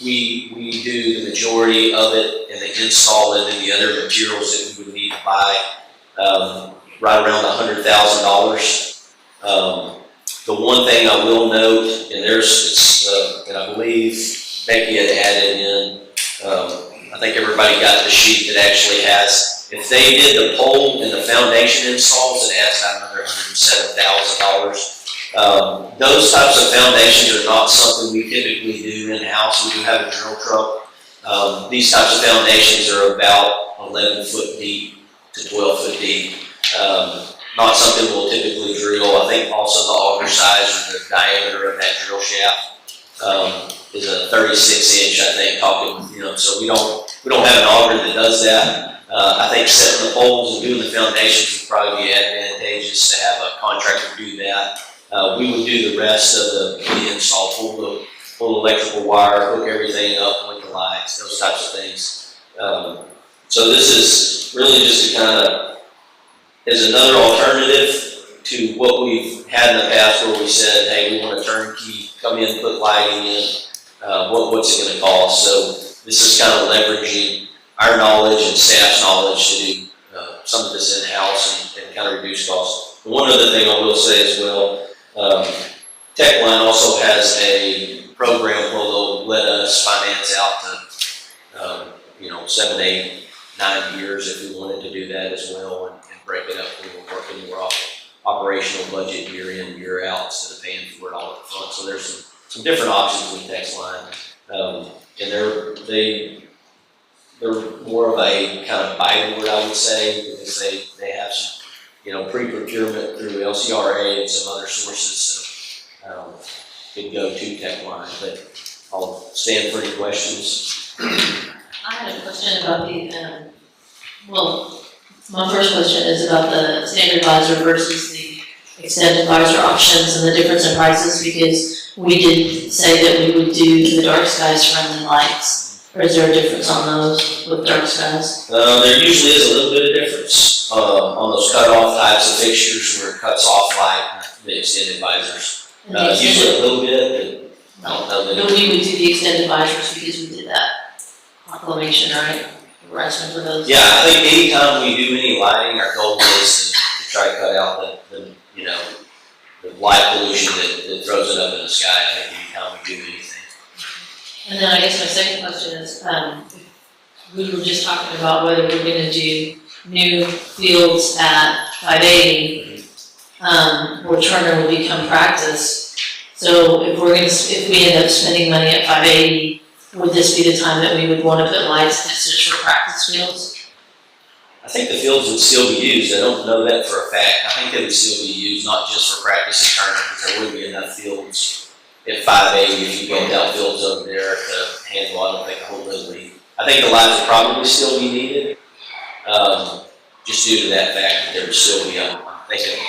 we do the majority of it and they install it and the other materials that we would need to buy, right around $100,000. The one thing I will note, and and I believe Becky had added in, I think everybody got the sheet that actually has, if they did the pole and the foundation installs, it adds about another $107,000. Those types of foundations are not something we typically do in-house. We do have a drill truck. These types of foundations are about 11 foot deep to 12 foot deep. Not something we'll typically drill. I think also the auger size or the diameter of that drill shaft is a 36 inch, I think, so we don't have an auger that does that. I think setting the poles and doing the foundations would probably be advantageous to have a contractor do that. We would do the rest of the install, pull the electrical wire, hook everything up with the lights, those types of things. So this is really just to kind of, is another alternative to what we've had in the past where we said, hey, we want a turnkey, come in, put lighting in, what's it gonna cost? So this is kind of leveraging our knowledge and staff's knowledge to do some of this in-house and kind of reduce costs. One other thing I will say as well, TechLine also has a program where they'll let us finance out to, 7, 8, 9 years if we wanted to do that as well and break it up when we're working more operational budget year in, year out instead of paying for it all up front. So there's some different options with TechLine. And they're more of a kind of buy board, I would say, because they have some, pre-procurement through LCRA and some other sources, so, could go to TechLine, but I'll stand for any questions. I had a question about my first question is about the standard visor versus the extended visor options and the difference in prices, because we did say that we would do the dark skies friendly lights. Or is there a difference on those with dark skies? There usually is a little bit of difference, on those cut-off types of fixtures where it cuts off like the extended visors. And the extended- Usually a little bit, but I don't know that. But we would do the extended visors because we did that proclamation, right? We're asking for those. Yeah, I think anytime we do any lighting, our goal is to try to cut out the light pollution that throws it up in the sky. I think anytime we do anything. And then I guess my second question is, we were just talking about whether we're gonna do new fields at 580, where Turner will become practice. So if we end up spending money at 580, would this be the time that we would wanna put lights just for practice fields? I think the fields would still be used. I don't know that for a fact. I think they would still be used, not just for practice at Turner, because there wouldn't be enough fields at 580 if you built out fields over there to handle, I don't think, a whole league. I think the lights would probably still be needed, just due to that fact that there would still be, I'm thinking,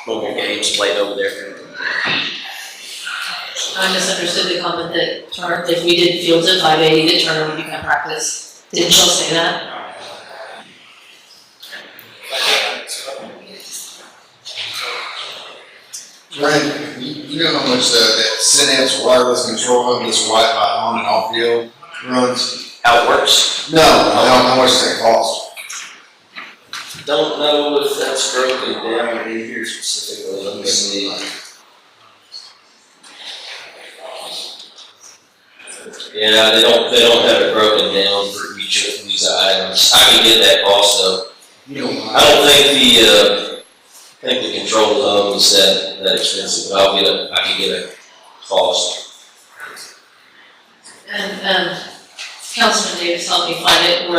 more games played over there. I misunderstood the comment that Turner, if we did fields at 580, that Turner would become practice. Didn't y'all say that? Ryan, you know how much that Synapse wireless control of this Wi-Fi on and off field runs? How it works? No, how much does that cost? Don't know if that's broken down in here specifically. Let me see. Yeah, they don't have it broken down for each of these items. I can get that cost though. You don't mind. I don't think the control hub is that expensive, but I can get a cost. And, Councilman Davis helped me find it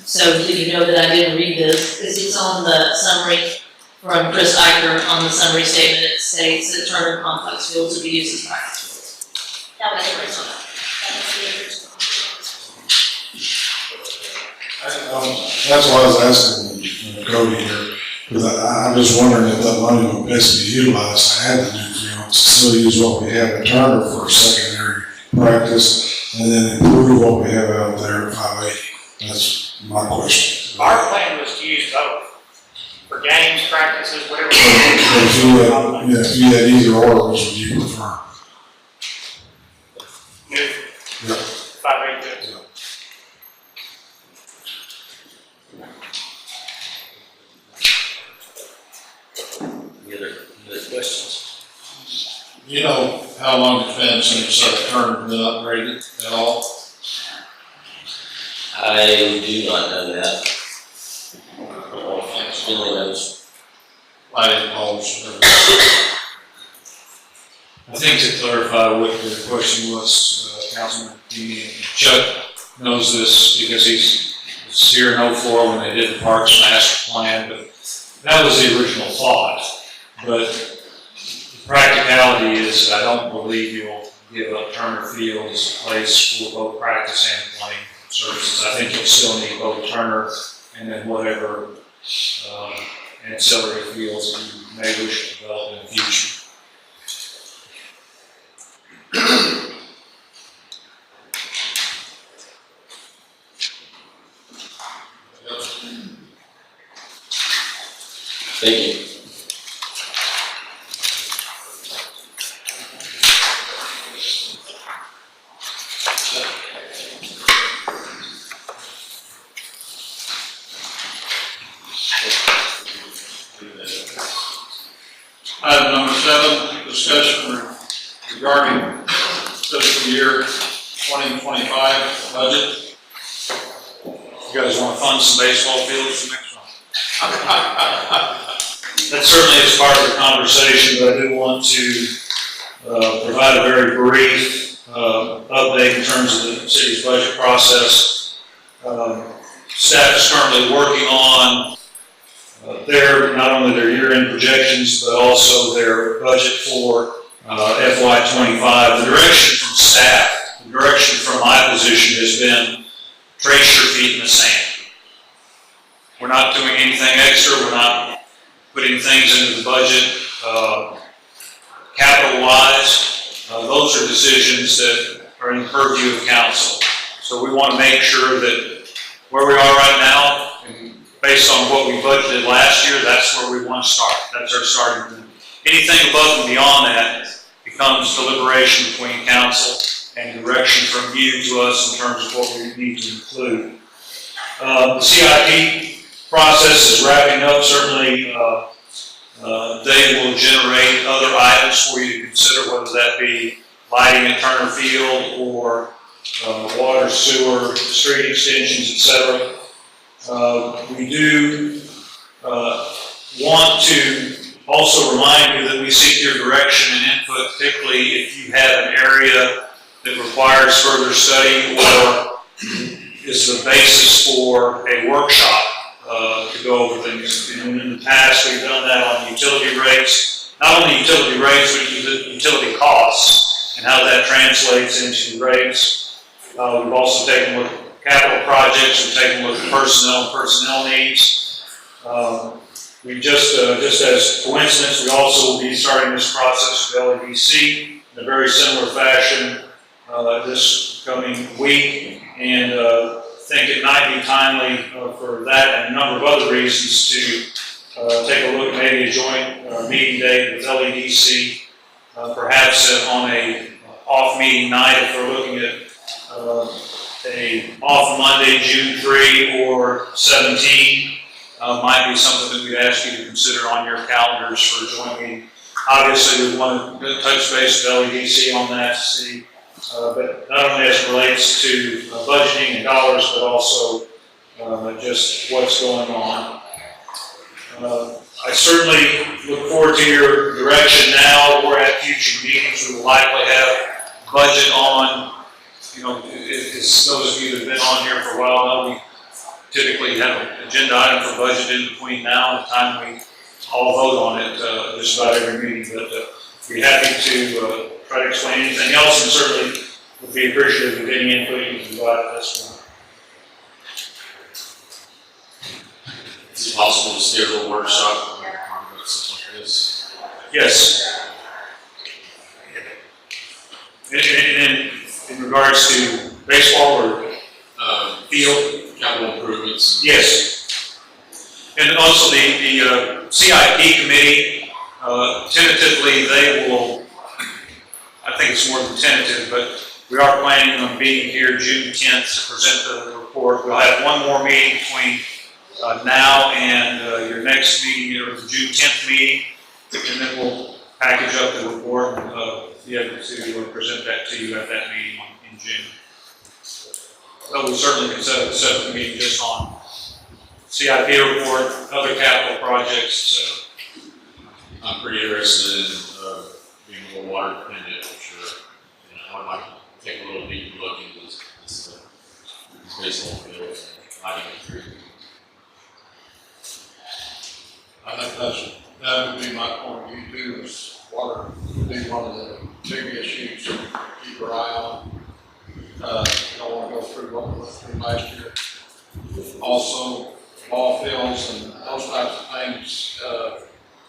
so did you know that I didn't read this? Because it's on the summary from Chris Iker on the summary statement. It states that Turner Complex fields will be used as practice fields. That was the original. That's why I was asking Cody here, because I'm just wondering if that money would best be utilized to add the new fields, still use what we have at Turner for secondary practice, and then improve what we have out there at 580. That's my question. Our plan was to use both, for games, practices, whatever. If you had either or, which would you prefer? New, Yeah. 582. Any other questions? You know how long it's been since Turner's been upgraded at all? I do not know that. I don't know if Finley knows. Lighting poles or? I think to clarify what the question was, Councilman, Chuck knows this because he's here in '04 when they did the Parks Master Plan, but that was the original thought. But the practicality is I don't believe you'll give up Turner Field as a place for both practice and playing services. I think you'll still need both Turner and then whatever ancillary fields that you may wish to develop in the future. Thank you. Item number 7, discussion regarding fiscal year 2025 budget. You guys want to fund some baseball fields for next month? That certainly is part of the conversation, but I do want to provide a very brief update in terms of the city's budget process. Staff is currently working on not only their year-end projections, but also their budget for FY25. The direction from staff, the direction from my position has been trace your feet in the sand. We're not doing anything extra. We're not putting things into the budget capital-wise. Those are decisions that are in the purview of council. So we want to make sure that where we are right now, and based on what we budgeted last year, that's where we want to start. That's our starting point. Anything above and beyond that becomes deliberation between council and direction from you to us in terms of what we need to include. The CIP process is wrapping up. Certainly, they will generate other items for you to consider, whether that be lighting at Turner Field or water, sewer, street extensions, etc. We do want to also remind you that we seek your direction and input, particularly if you have an area that requires further study or is the basis for a workshop to go over things. And in the past, we've done that on utility rates, not only utility rates, but utility costs and how that translates into rates. We've also taken a look at capital projects, we've taken a look at personnel needs. We just as coincidence, we also will be starting this process with LEDC in a very similar fashion this coming week, and think it might be timely for that and a number of other reasons to take a look at maybe a joint meeting date with LEDC, perhaps on a off meeting night if we're looking at a off Monday, June 3 or 17. Might be something that we'd ask you to consider on your calendars for a joint meeting. Obviously, we want to touch base with LEDC on that to see, but not only as it relates to budgeting and dollars, but also just what's going on. I certainly look forward to your direction now or at future meetings. We will likely have budget on, as those of you that have been on here for a while know, we typically have an agenda item for budget in between now and the time we all vote on it, just about every meeting. But we're happy to try to explain anything else, and certainly would be appreciative of any input you can provide at this point. Is it possible to schedule a workshop about something like this? Yes. And in regards to baseball or field? Capital improvements. Yes. And also the CIP committee, tentatively they will, I think it's more than tentative, but we are planning on being here June 10th to present the report. We'll have one more meeting between now and your next meeting, or the June 10th meeting, and then we'll package up the report and be able to present that to you at that meeting in June. So we certainly can set up a separate meeting just on CIP report, other capital projects. So. I'm pretty interested in being more water dependent for sure. I'd like to take a little deeper look into this baseball field and lighting it through. I think that would be my point of view too, is water would be one of the big issues to keep our eye on. Don't want to go through what we went through last year. Also, ball fields and those types of things,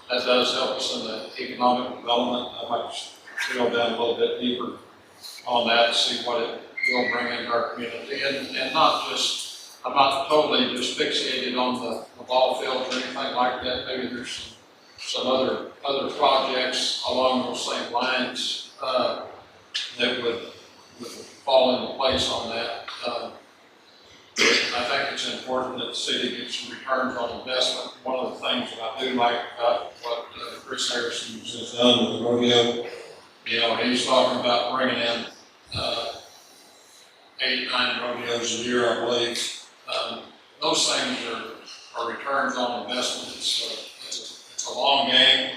that does help us in the economic development. I'd like to drill down a little bit deeper on that and see what it will bring into our community. And not just, I'm not totally just fixated on the ball fields or anything like that. Maybe there's some other projects along those same lines that would fall into place on that. I think it's important that the city gets some returns on investment. One of the things that I do like about what Chris Harrison has done with the rodeo, you know, he's talking about bringing in 8, 9 rodeos a year, I believe. Those things are returns on investment. It's a long game,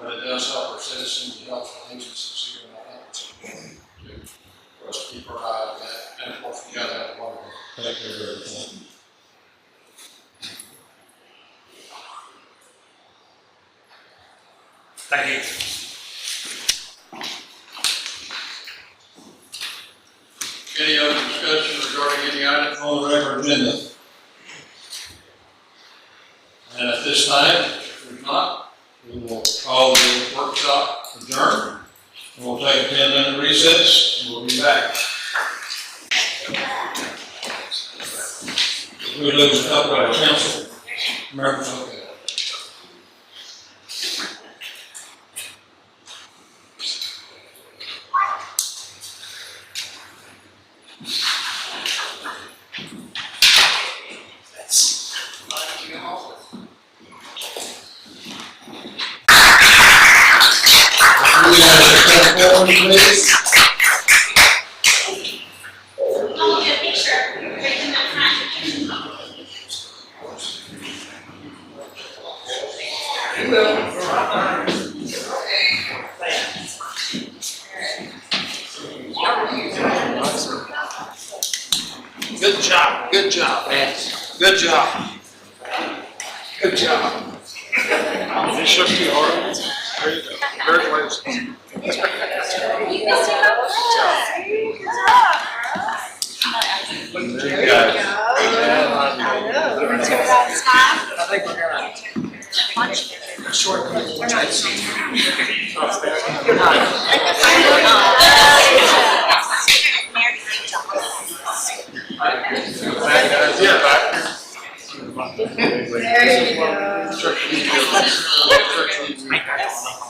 but it does help our citizens, it helps the agencies here, and I think it's important for us to keep our eye on that. And of course, we got to have water. Thank you very much. Thank you. Any other discussion regarding any items on the regular agenda? And at this time, if not, we will call the workshop adjourned. And we'll take a 10-minute recess, and we'll be back. We lose a couple of council members. Okay. Please. I'll get a picture. Right in that front. Good job, good job, man. Good job. Good job. You shook too hard. There you go. Congratulations. There you go. I know. We're gonna take it out of time. I think we're gonna short. Yeah, back.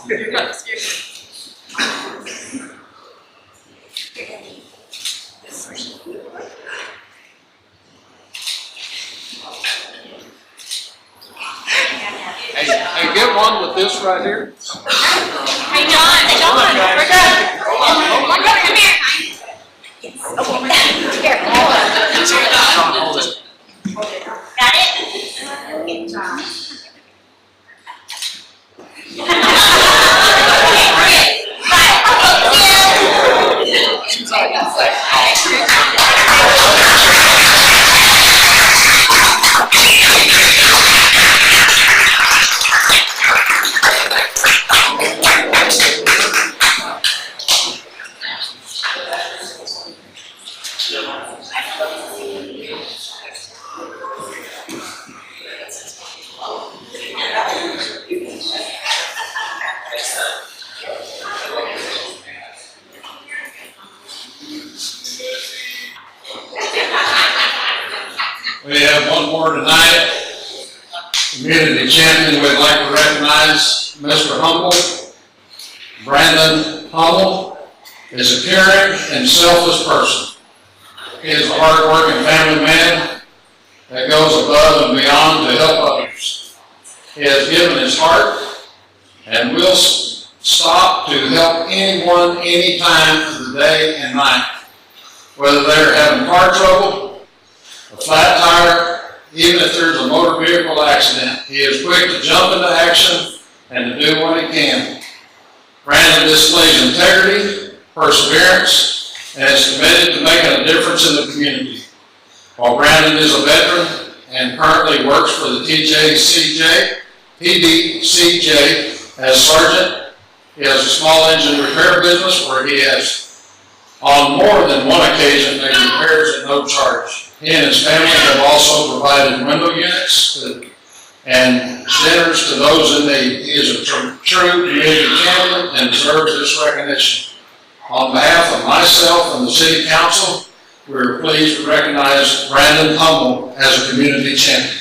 There you go. Hey, get one with this right here. Hey, John, we're good. Come here. Here, hold it. Got it? Good job. We have one more tonight. Community champion, we'd like to recognize Mr. Humble. Brandon Humble is a caring and selfless person. He is a hard-working family man that goes above and beyond to help others. He has given his heart and will stop to help anyone, anytime of the day and night. Whether they're having car trouble, a flat tire, even if there's a motor vehicle accident, he is quick to jump into action and to do what he can. Brandon displays integrity, perseverance, and is committed to making a difference in the community. While Brandon is a veteran and currently works for the PDCJ as sergeant, he has a small engine repair business where he has on more than one occasion made repairs at no charge. He and his family have also provided window units and dinners to those in need. He is a true community champion and deserves this recognition. On behalf of myself and the City Council, we are pleased to recognize Brandon Humble as a community champion.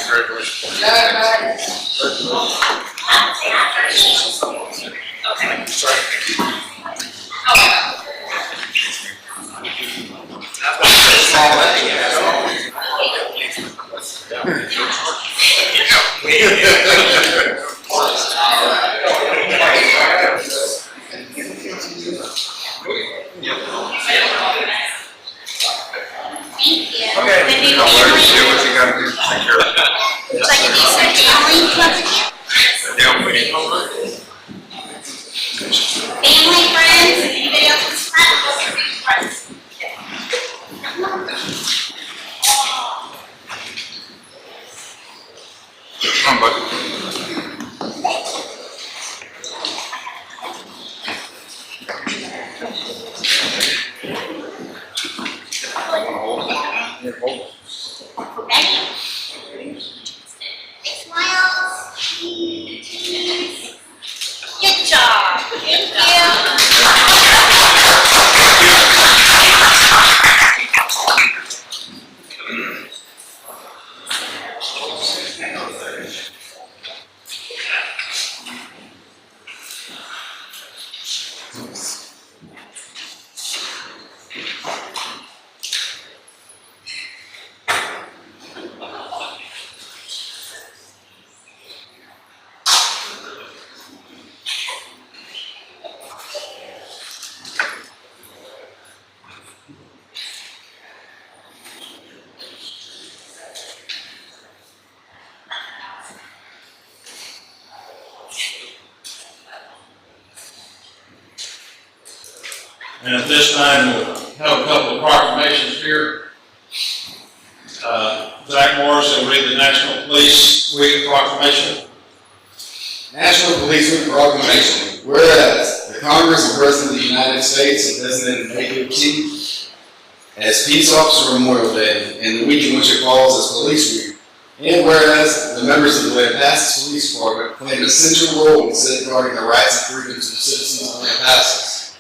Congratulations. Thank you. Okay. Maybe You know, family? do what you gotta do, take care of it. Would you like to do some family club with you? Yeah, we- Family, friends, anybody else's friends? Come on, bud. Ready? Big smiles. Cheese. Good job. Thank you. And at this time, we'll have a couple of proclamations here. Zach Morris will read the National Police Week proclamation. National Police Week Proclamation. Whereas the Congress and President of the United States have designated May 15th as Peace Officer Memorial Day and the week in which it falls as Police Week. And whereas the members of the Lampasas Police Department play an essential role in safeguarding the rights and freedoms of citizens of Lampasas.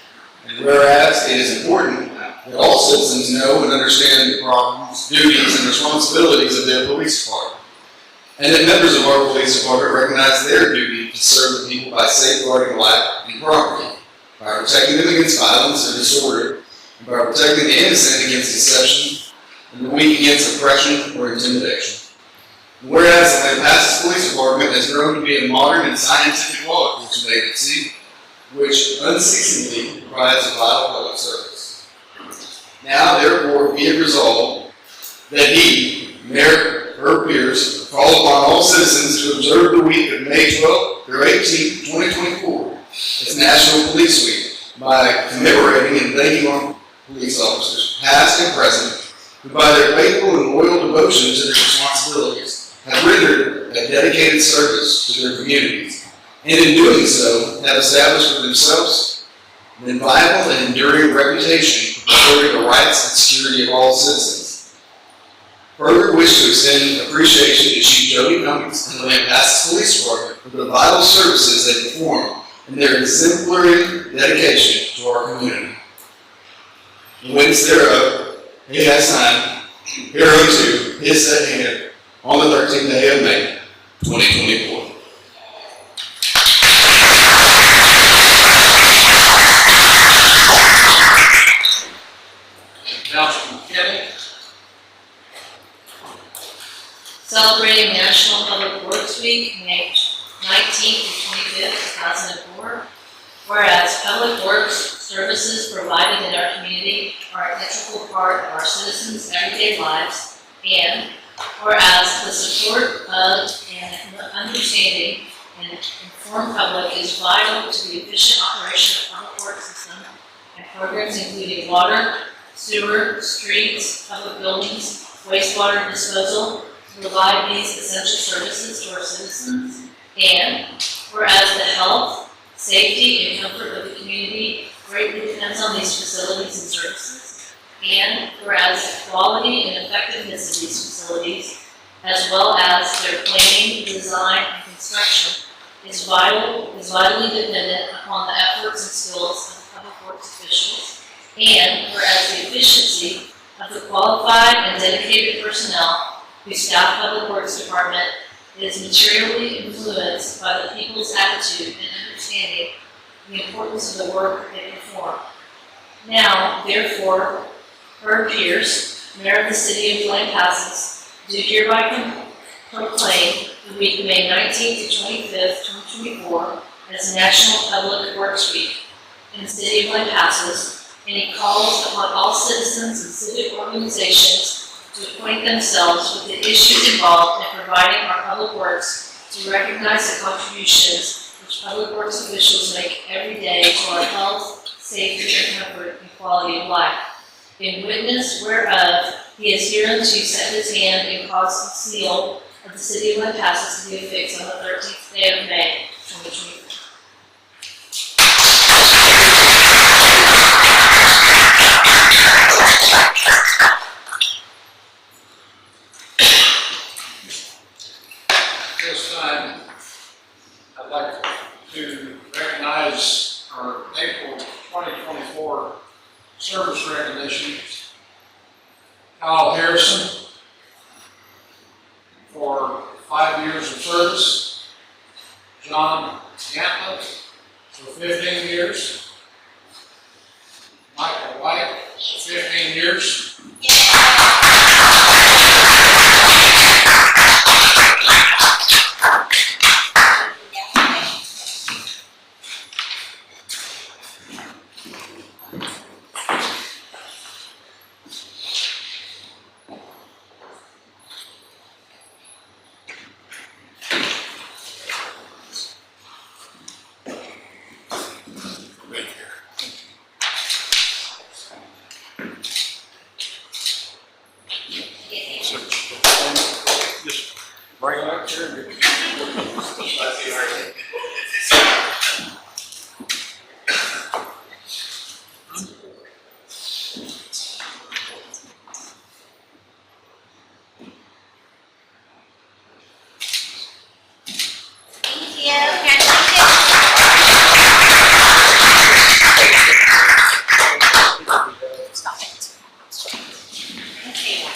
And whereas it is important that all citizens know and understand the problems, duties, and responsibilities of their police department. And that members of our police department recognize their duty to serve the people by safeguarding life and property, by protecting them against violence or disorder, and by protecting the innocent against deception, and the weak against oppression or intimidation. Whereas the Lampasas Police Department has grown to be a modern and scientific law enforcement agency, which unceasingly provides a vital public service. Now, therefore, be it resolved that he, Mayor Herb Pierce, call upon all citizens to observe the week of May 12th through 18th, 2024 as National Police Week by commemorating and thanking our police officers, past and present, who by their faithful and loyal devotion to their responsibilities have rendered a dedicated service to their communities, and in doing so have established for themselves an inviolable and enduring reputation for preserving the rights and security of all citizens. Further wish to extend appreciation to Chief Jody Cummings and the Lampasas Police Department for the vital services they perform and their exemplary dedication to our community. The witness thereof, he has signed hereunto his set hand on the 13th day of May, 2024. Councilman Kenny. Celebrating National Public Works Week, May 19th through 25th, 2004. Whereas public works services provided in our community are an integral part of our citizens' everyday lives, and whereas the support of and understanding an informed public is vital to the efficient operation of public works system and programs including water, sewer, streets, public buildings, wastewater disposal, to provide these essential services to our citizens. And whereas the health, safety, and comfort of the community greatly depends on these facilities and services. And whereas the quality and effectiveness of these facilities, as well as their planning, design, and construction, is vitally dependent upon the efforts and skills of the public works officials. And whereas the efficiency of the qualified and dedicated personnel who staff Public Works Department is materially influenced by the people's attitude and understanding the importance of the work they perform. Now, therefore, Herb Pierce, Mayor of the City of Lampasas, do hereby proclaim the week of May 19th to 25th, 2024 as National Public Works Week. in the city of Lampasas, and he calls upon all citizens and civic organizations to acquaint themselves with the issues involved in providing our public works, to recognize the contributions which public works officials make every day to our health, safety, and comfort and quality of life. In witness whereof he is hereunto set his hand and caused the seal of the city of Lampasas to be affixed on the 13th day of May, 2024. This time, I'd like to recognize our April 2024 service recognition. Kyle Harrison for 5 years of service. John Gantlett for 15 years. Michael White, 15 years. Just bring it up here. Thank you. Congratulations. Stop it. Okay.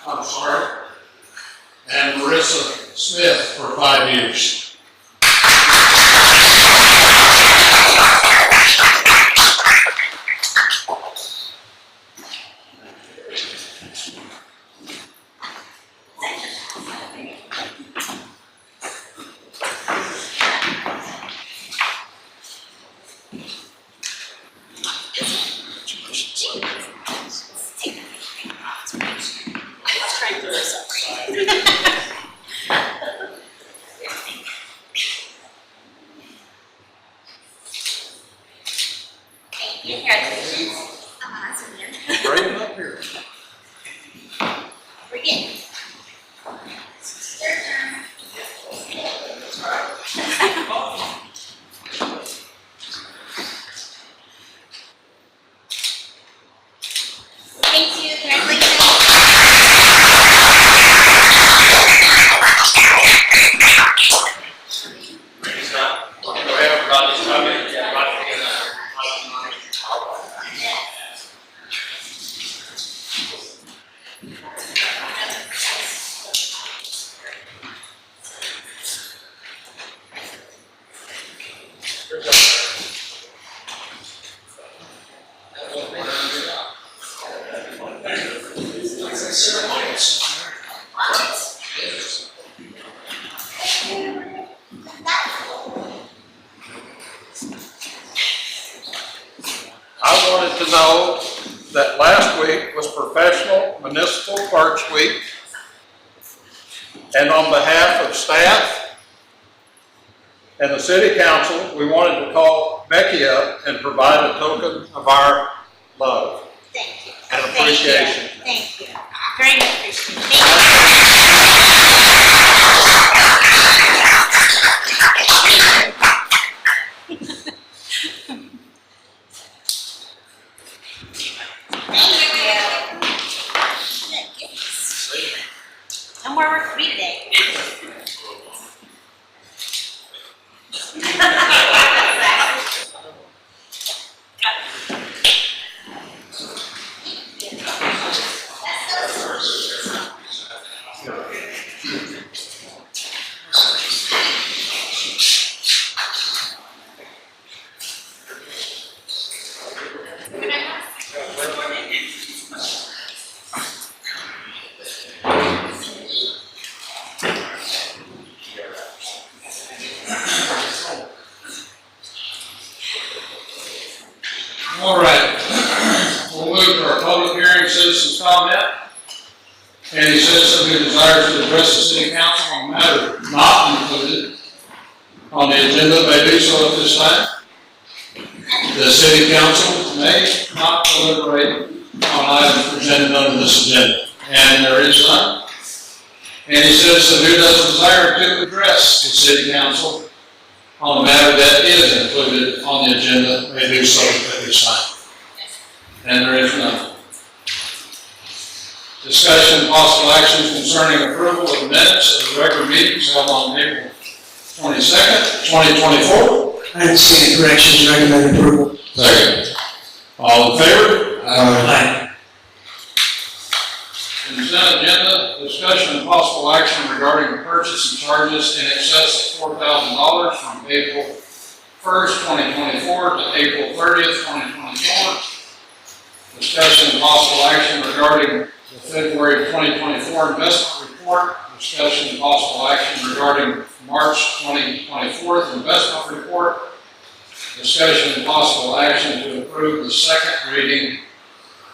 I'm sorry. And Marissa Smith for 5 years. Thank you. Congratulations. That's weird. Bring it up here. We're good. Your turn. Thank you. Congratulations. Go ahead, Rodney's coming. Yeah, Rodney. I wanted to know that last week was Professional Municipal Clerks Week. And on behalf of staff and the city council, we wanted to call Becky up and provide a token of our love Thank you. and appreciation. Thank you. Very much appreciated. Thank you. Thank you. No more work for me today. All right, we'll move to our public hearing, citizens comment. Any citizen who desires to address the city council on a matter not included on the agenda may do so at this time. The city council may not deliberate on items presented under this agenda, and there is none. Any citizen who does desire to address the city council on a matter that is included on the agenda may do so at this time. And there is none. Discussion and possible actions concerning approval of minutes of the regular meetings held on April 22nd, 2024. I didn't see any corrections, recommend approval. Second. All in favor? Aye. Consent agenda, discussion and possible action regarding the purchase and charges in excess of $4,000 from April 1st, 2024 to April 30th, 2024. Discussion and possible action regarding the February 2024 investment report. Discussion and possible action regarding March 2024 investment report. Discussion and possible action to approve the second reading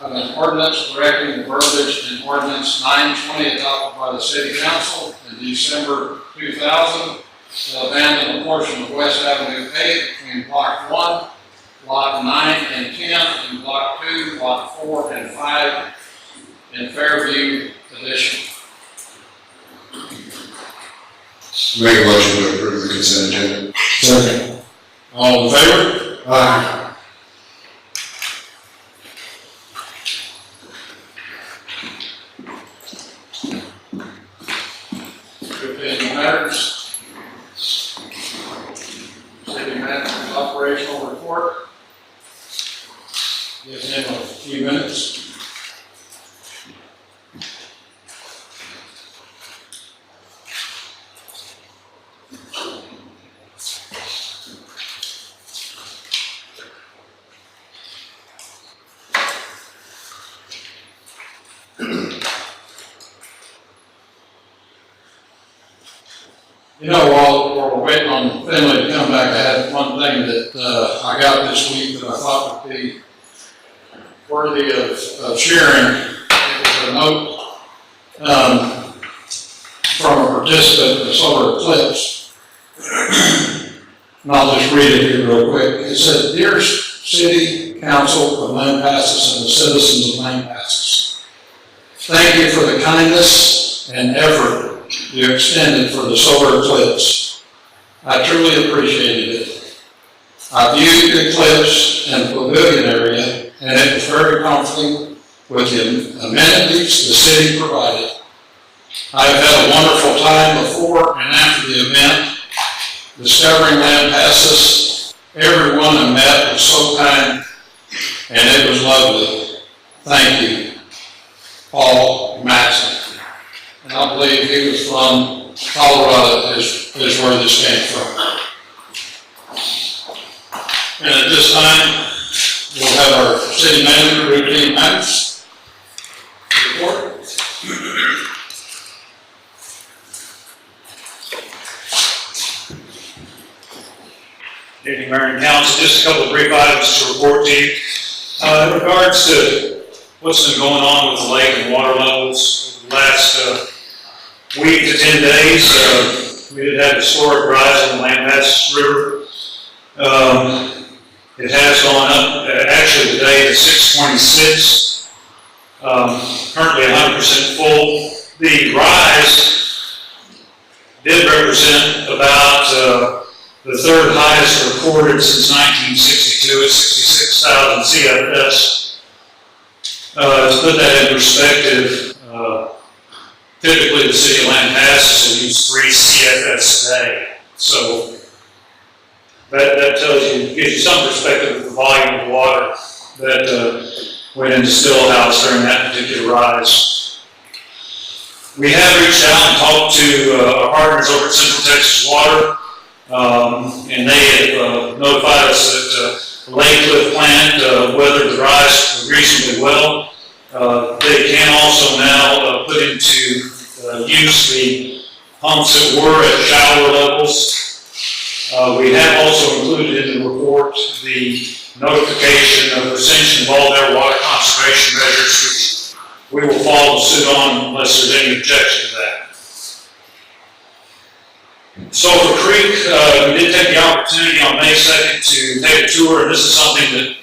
of an ordinance correcting the verbiage in ordinance 920 adopted by the city council in December 2000 to abandon a portion of West Avenue 8 between block 1, lot 9 and 10, and block 2, lot 4 and 5 in Fairview Addition. Make a motion to approve the consent agenda. Second. All in favor? Aye. Any matters? City manager's operational report. Give him a few minutes. You know, while we're waiting on Finley to come back, I had one thing that I got this week that I thought would be worthy of sharing. It was a note from a participant in the solar eclipse. And I'll just read it here real quick. It says, "Dear City Council of Lampasas and the citizens of Lampasas, thank you for the kindness and effort you extended for the solar eclipse. I truly appreciated it. I viewed the eclipse in the pavilion area, and it was very comforting with the amenities the city provided. I have had a wonderful time before and after the event, discovering Lampasas. Everyone I met was so kind, and it was lovely. Thank you, Paul Matson." And I believe he was from Colorado is where this came from. And at this time, we'll have our city manager, routine matters report. Good evening, Mayor and Council. Just a couple of brief items to report to you. In regards to what's been going on with the lake and water levels over the last week to 10 days, we did have a historic rise in the Lampasas River. It has gone up, actually today at 626, currently 100% full. The rise did represent about the third highest recorded since 1962 at 66,000 CFS. To put that in perspective, typically the city of Lampasas will use 3 CFS a day. So that tells you, gives you some perspective of the volume of water that went into Stillhouse during that particular rise. We have reached out and talked to our partners over at Central Texas Water. And they have notified us that the Lake Cliff plant weathered the rise reasonably well. They can also now put into use the pumps that were at shallower levels. We have also included in the report the notification of recension of all their water conservation measures, which we will follow suit on unless there's any objection to that. Sulphur Creek, we did take the opportunity on May 2nd to take a tour, and this is something that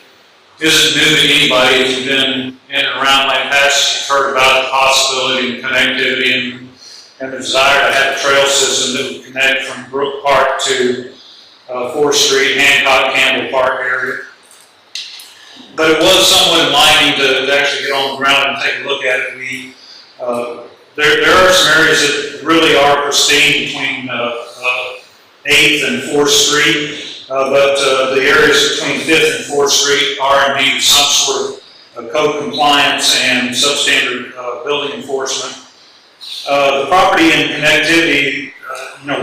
isn't new to anybody. If you've been in and around Lampasas, you've heard about the possibility and connectivity and the desire to have a trail system that would connect from Brook Park to 4th Street, Hancock, Campbell Park area. But it was somewhat enlightening to actually get on the ground and take a look at it. There are some areas that really are pristine between 8th and 4th Street, but the areas between 5th and 4th Street are in need of some sort of code compliance and substandard building enforcement. The property and connectivity,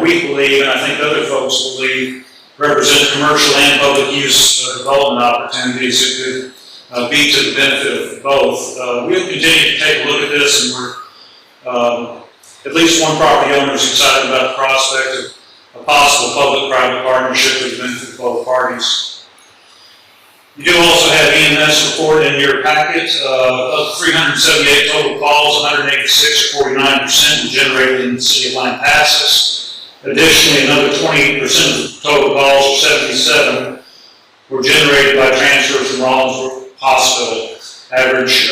we believe, and I think other folks believe, represent commercial and public use development opportunities that could be to the benefit of both. We'll continue to take a look at this, and we're at least one property owner is excited about the prospect of a possible public-private partnership that would benefit both parties. You do also have EMS report in your packet. Of 378 total calls, 186 or 49% were generated in the city of Lampasas. Additionally, another 28% of the total calls, or 77, were generated by transfer from Rawlinsbrook Hospital. Average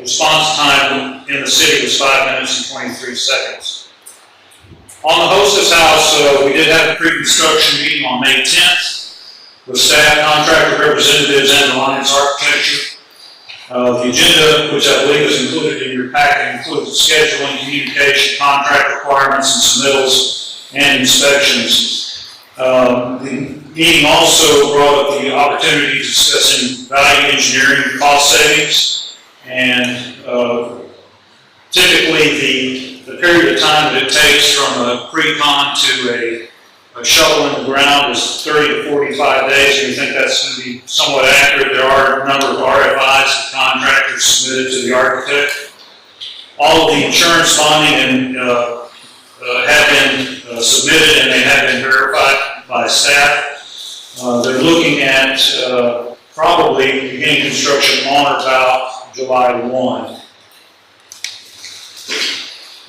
response time in the city was 5 minutes and 23 seconds. On the hostess house, we did have a pre-construction meeting on May 10th with staff, contractor representatives, and Alliance Architecture. The agenda, which I believe is included in your packet, includes scheduling, communication, contract requirements, and submittals, and inspections. The meeting also brought up the opportunity to discussing value engineering and cost savings, and typically the period of time that it takes from a pre-con to a shovel in the ground is 30 to 45 days, and we think that's going to be somewhat accurate. There are a number of RFIs that contractors submitted to the architect. All of the insurance bonding have been submitted, and they have been verified by staff. They're looking at probably beginning construction on or about July 1.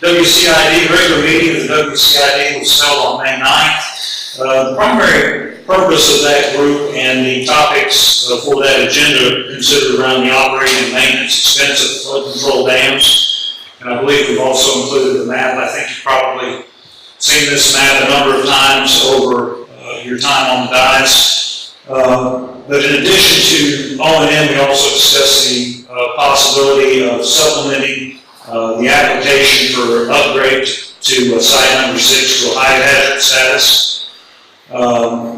WCID, regular meeting of the WCID was held on May 9th. The primary purpose of that group and the topics for that agenda are considered around the operating and maintenance expense of flood control dams. And I believe we've also included the map. I think you've probably seen this map a number of times over your time on the dais. But in addition to O&M, we also discussed the possibility of supplementing the application for upgrade to site number 6 to a high hazard status.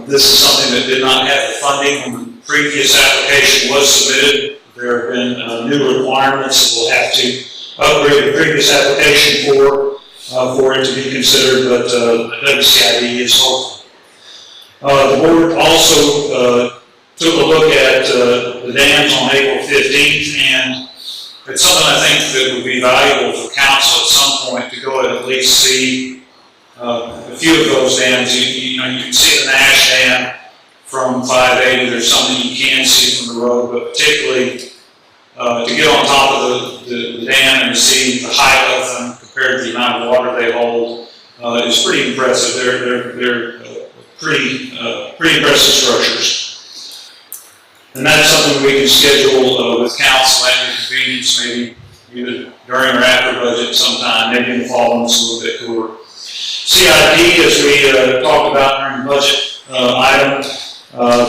This is something that did not have the funding when the previous application was submitted. There have been new requirements that we'll have to upgrade the previous application for it to be considered, but WCID is hopeful. The board also took a look at the dams on April 15th, and it's something I think that would be valuable for council at some point to go and at least see a few of those dams. You can see the Nash Dam from 580. There's something you can see from the road, but particularly to get on top of the dam and to see the height of them compared to the amount of water they hold is pretty impressive. They're pretty impressive structures. And that's something we can schedule with council at your convenience, maybe either during or after budget sometime, maybe in the fall when it's a little bit cooler. CIP, as we talked about during the budget item,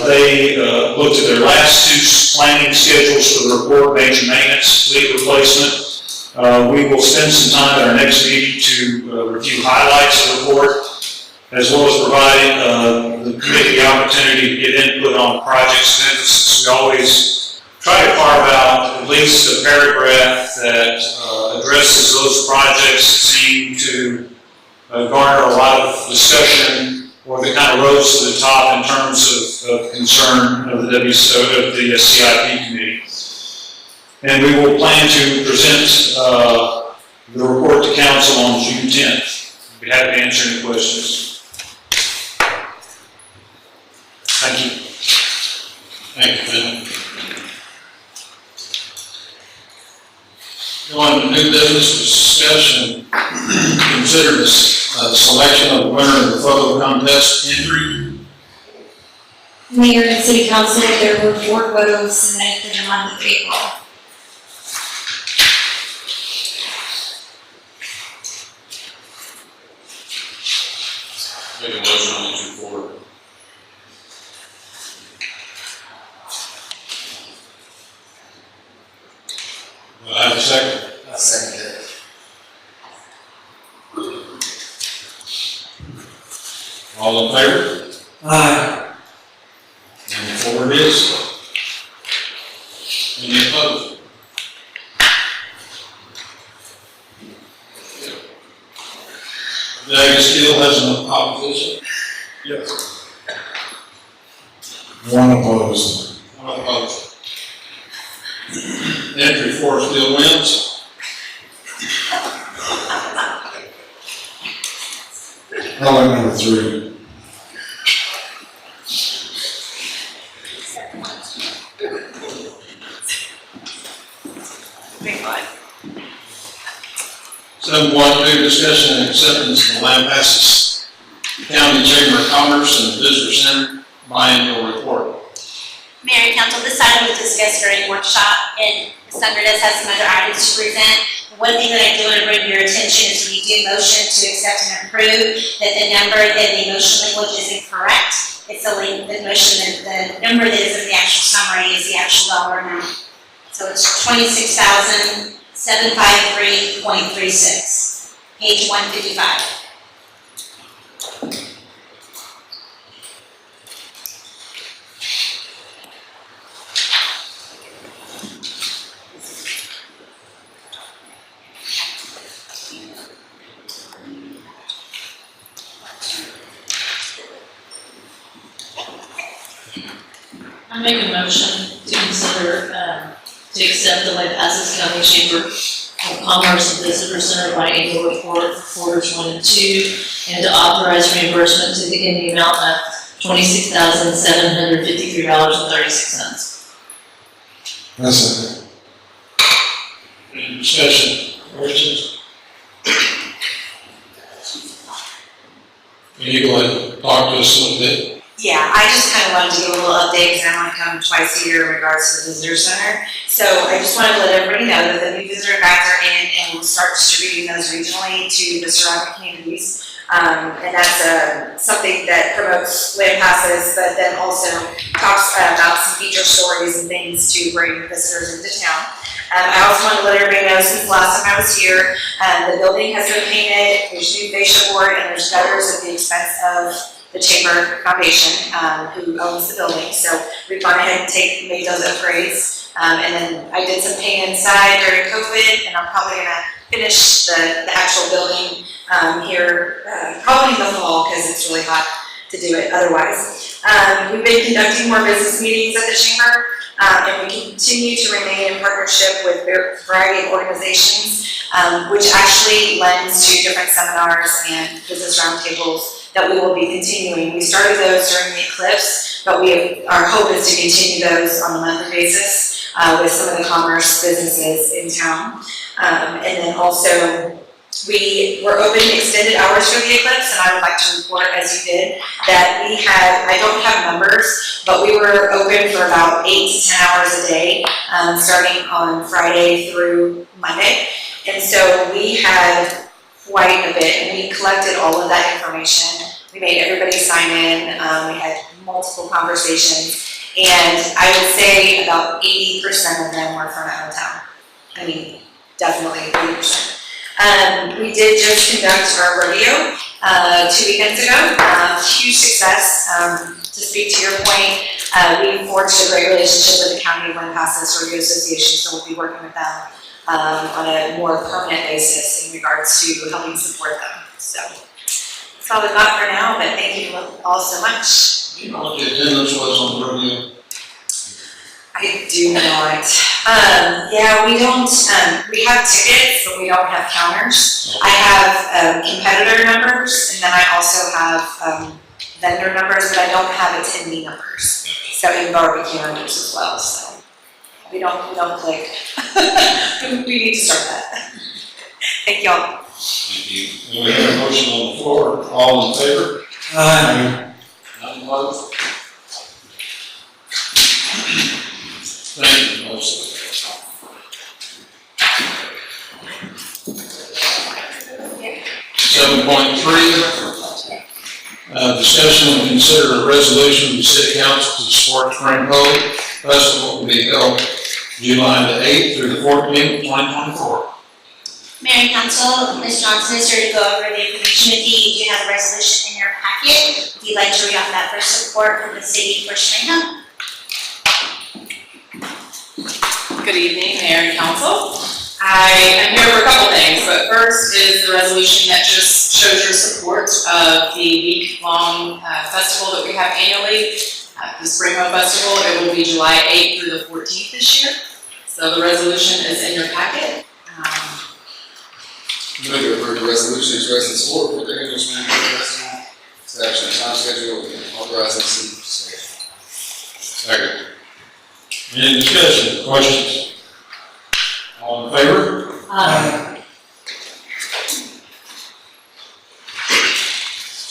they looked at their last 2 planning schedules for the report, major maintenance, fleet replacement. We will spend some time at our next meeting to review highlights of the report, as well as providing the committee the opportunity to get input on projects of emphasis. We always try to carve out at least a paragraph that addresses those projects that seem to garner a lot of discussion or that kind of rose to the top in terms of concern of the CIP committee. And we will plan to present the report to council on June 10th. I'd be happy to answer any questions. Thank you. Thank you, Ben. Going to new business discussion, consider this selection of winner of the photo contest entry. Mayor and City Council, there were 4 photos submitted for the month of April. Make a motion on each report. Do I have a second? I second that. All in favor? Aye. And 4 it is. Any opposed? Doug still has an opposition? Yes. One opposed. One opposed. Entry 4 still wins. I like number 3. Seven point two, discussion and acceptance of the Lampasas County Chamber of Commerce and Visitor Center biannual report. Mayor and Council, this item was discussed during workshop, and Ms. Thunder does have some other items to present. One thing that I do want to bring to your attention is we do motion to accept and approve that the number in the motion language is incorrect. It's the motion, that the number that is in the actual summary is the actual dollar amount. So it's 26,753.36, page 155. I make a motion to consider, to accept the Lampasas County Chamber of Commerce and Visitor Center biannual report for quarters 1 and 2, and to authorize reimbursement in the amount of $26,753.36. That's it. Any discussion, questions? Can you go ahead and talk to us a little bit? Yeah, I just kind of wanted to give a little update because I only come twice a year in regards to the visitor center. So I just wanted to let everybody know that the new visitor guides are in and we'll start distributing those regionally to the surrounding communities. And that's something that promotes Lampasas, but then also talks about some feature stories and things to bring visitors into town. I also want to let everybody know, since last time I was here, the building has been painted, there's new fascia board, and there's gutters at the expense of the Chamber Foundation, who owns the building. So we've gone ahead and made those upgrades. And then I did some paint inside during COVID, and I'm probably gonna finish the actual building here, probably in the fall, because it's really hot to do it otherwise. We've been conducting more business meetings at the Chamber, and we continue to remain in partnership with a variety of organizations, which actually lends to different seminars and business roundtables that we will be continuing. We started those during the eclipse, but our hope is to continue those on a monthly basis with some of the commerce businesses in town. And then also, we were open extended hours for the eclipse, and I would like to report, as you did, that we had, I don't have numbers, but we were open for about 8 to 10 hours a day, starting on Friday through Monday. And so we had quite a bit, and we collected all of that information. We made everybody sign in, we had multiple conversations, and I would say about 80% of them were from out of town. I mean, definitely 80%. We did just conduct our rodeo 2 weekends ago. Huge success. To speak to your point, we forged a great relationship with the County of Lampasas Rodeo Association, so we'll be working with them on a more permanent basis in regards to helping support them. So that's all I've got for now, but thank you all so much. You know what the attendance was on the rodeo? I do not. Yeah, we don't, we have tickets, but we don't have counters. I have competitor numbers, and then I also have vendor numbers, but I don't have attendee numbers. So in barbecue numbers as well, so we don't click. We need to start that. Thank y'all. Thank you. And we have a motion on the floor. All in favor? Aye. None opposed? Thank you, motion. Seven point three. Discussion and consider a resolution of the city council to support Spring Road Festival to be held July the 8th through the 14th, 2024. Mayor and Council, Ms. Johnson is here to go over the information with you. You do have a resolution in your packet. If you'd like to read off that for support from the city for Springham. Good evening, Mayor and Council. I am here for a couple things, but first is the resolution that just shows your support of the week-long festival that we have annually, the Spring Home Festival. It will be July 8th through the 14th this year. So the resolution is in your packet. Move to approve the resolution expressing support for the annual Spring Road Festival, establishing a time schedule and authorizing the city to schedule. Second. Any discussion, questions? All in favor? Aye.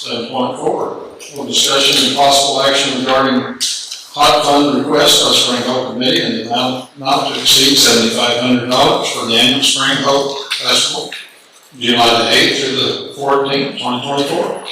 7.4, discussion and possible action regarding hot fund request by Spring Hope Committee and the amount not to exceed $7,500 for the annual Spring Hope Festival, July the 8th through the 14th, 2024.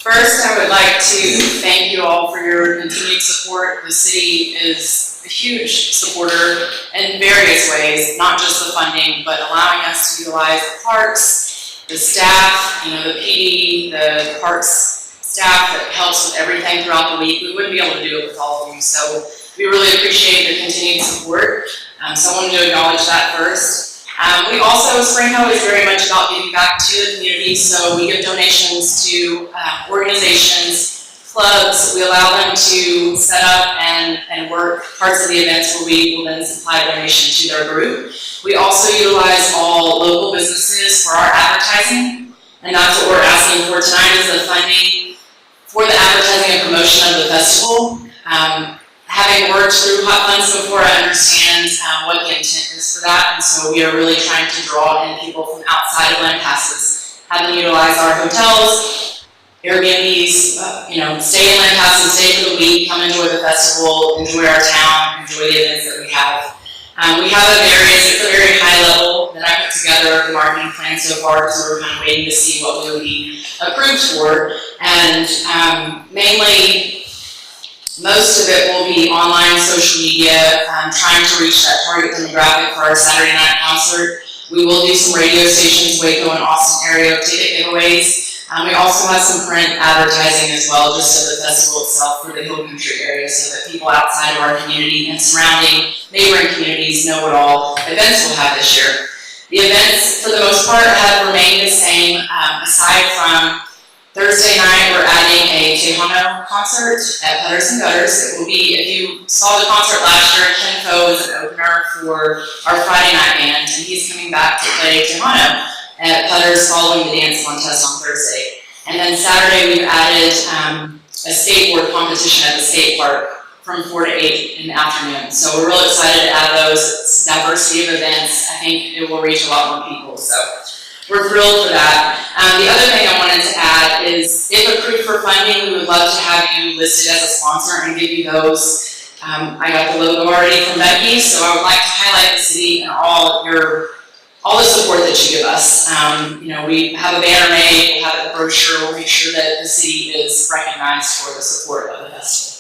First, I would like to thank you all for your continued support. The city is a huge supporter in various ways, not just the funding, but allowing us to utilize the parks, the staff, the PD, the parks staff that helps with everything throughout the week. We wouldn't be able to do it with all of you, so we really appreciate the continued support. So I wanted to acknowledge that first. We also, Spring Ho is very much about giving back to the community, so we give donations to organizations, clubs. We allow them to set up and work parts of the events where we will then supply a donation to their group. We also utilize all local businesses for our advertising, and that's what we're asking for tonight is the funding for the advertising and promotion of the festival. Having worked through hot funds before, I understand what the intent is for that, and so we are really trying to draw in people from outside of Lampasas, have them utilize our hotels, Airbnbs, stay in Lampasas, stay for the week, come enjoy the festival, enjoy our town, enjoy the events that we have. It's a very high level that I put together the marketing plan so far, so we're kind of waiting to see what we would be approved for, and mainly, most of it will be online, social media, trying to reach that target demographic for our Saturday night concert. We will do some radio stations, Waco and Austin area ticket giveaways. We also have some print advertising as well, just of the festival itself for the Hill Country area, so that people outside of our community and surrounding neighboring communities know what all events we'll have this year. The events, for the most part, have remained the same, aside from Thursday night, we're adding a Tejano concert at Putters and Gutters. It will be, if you saw the concert last year, Ken Foe is an opener for our Friday night band, and he's coming back to play Tejano at Putters following the dance contest on Thursday. And then Saturday, we've added a skateboard competition at the skate park from 4 to 8 in the afternoon. So we're really excited to add those. It's diversity of events. I think it will reach a lot more people. So we're thrilled for that. The other thing I wanted to add is, if approved for funding, we would love to have you listed as a sponsor and give you those. I got the logo already from Becky, so I would like to highlight the city and all the support that you give us. We have a banner made, we'll have a brochure, we'll make sure that the city is recognized for the support of the festival.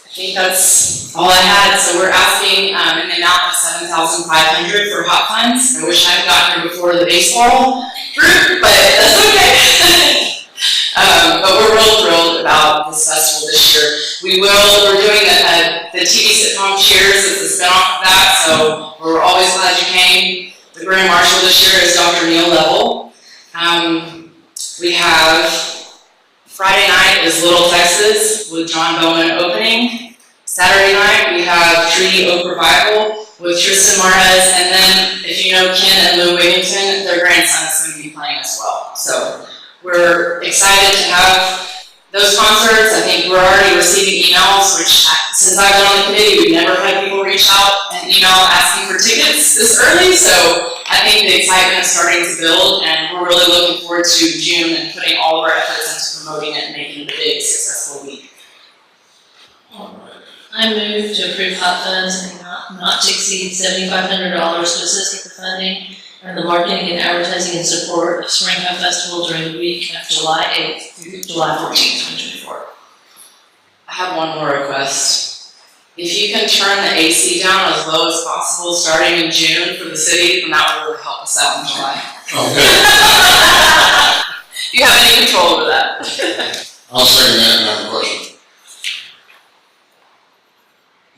I think that's all I had. So we're asking in the amount of $7,500 for hot funds. I wish I had gotten here before the baseball group, but that's okay. But we're real thrilled about this festival this year. We're doing the TV sitcom Cheers as a spinoff of that, so we're always glad you came. The Grand Marshal this year is Dr. Neil Level. We have Friday night is Little Texas with John Bowman opening. Saturday night, we have Treaty Oak Revival with Tristan Marquez, and then if you know Ken and Lou Wigington, their grandson is going to be playing as well. So We're excited to have those concerts. I think we're already receiving emails, which since I've been on the committee, we've never had people reach out and email asking for tickets this early. So I think the excitement is starting to build, and we're really looking forward to June and putting all of our efforts into promoting it and making it a big, successful week. I move to approve hot funds and not to exceed $7,500 to assist with the funding and the marketing and advertising in support of Spring Hub Festival during the week of July 8th through July 14th, 2024. I have one more request. If you can turn the AC down as low as possible starting in June for the city, then that would really help us out in July. Okay. Do you have any control over that? I'll second that and I have a question.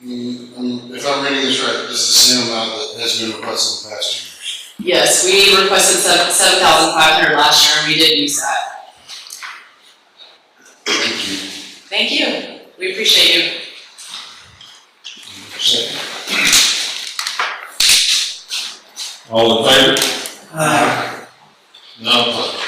If I'm reading this right, this is the same amount that has been requested in the past 2 years. Yes, we requested $7,500 last year, and we did use that. Thank you. Thank you. We appreciate you. Second. All in favor? No opposed.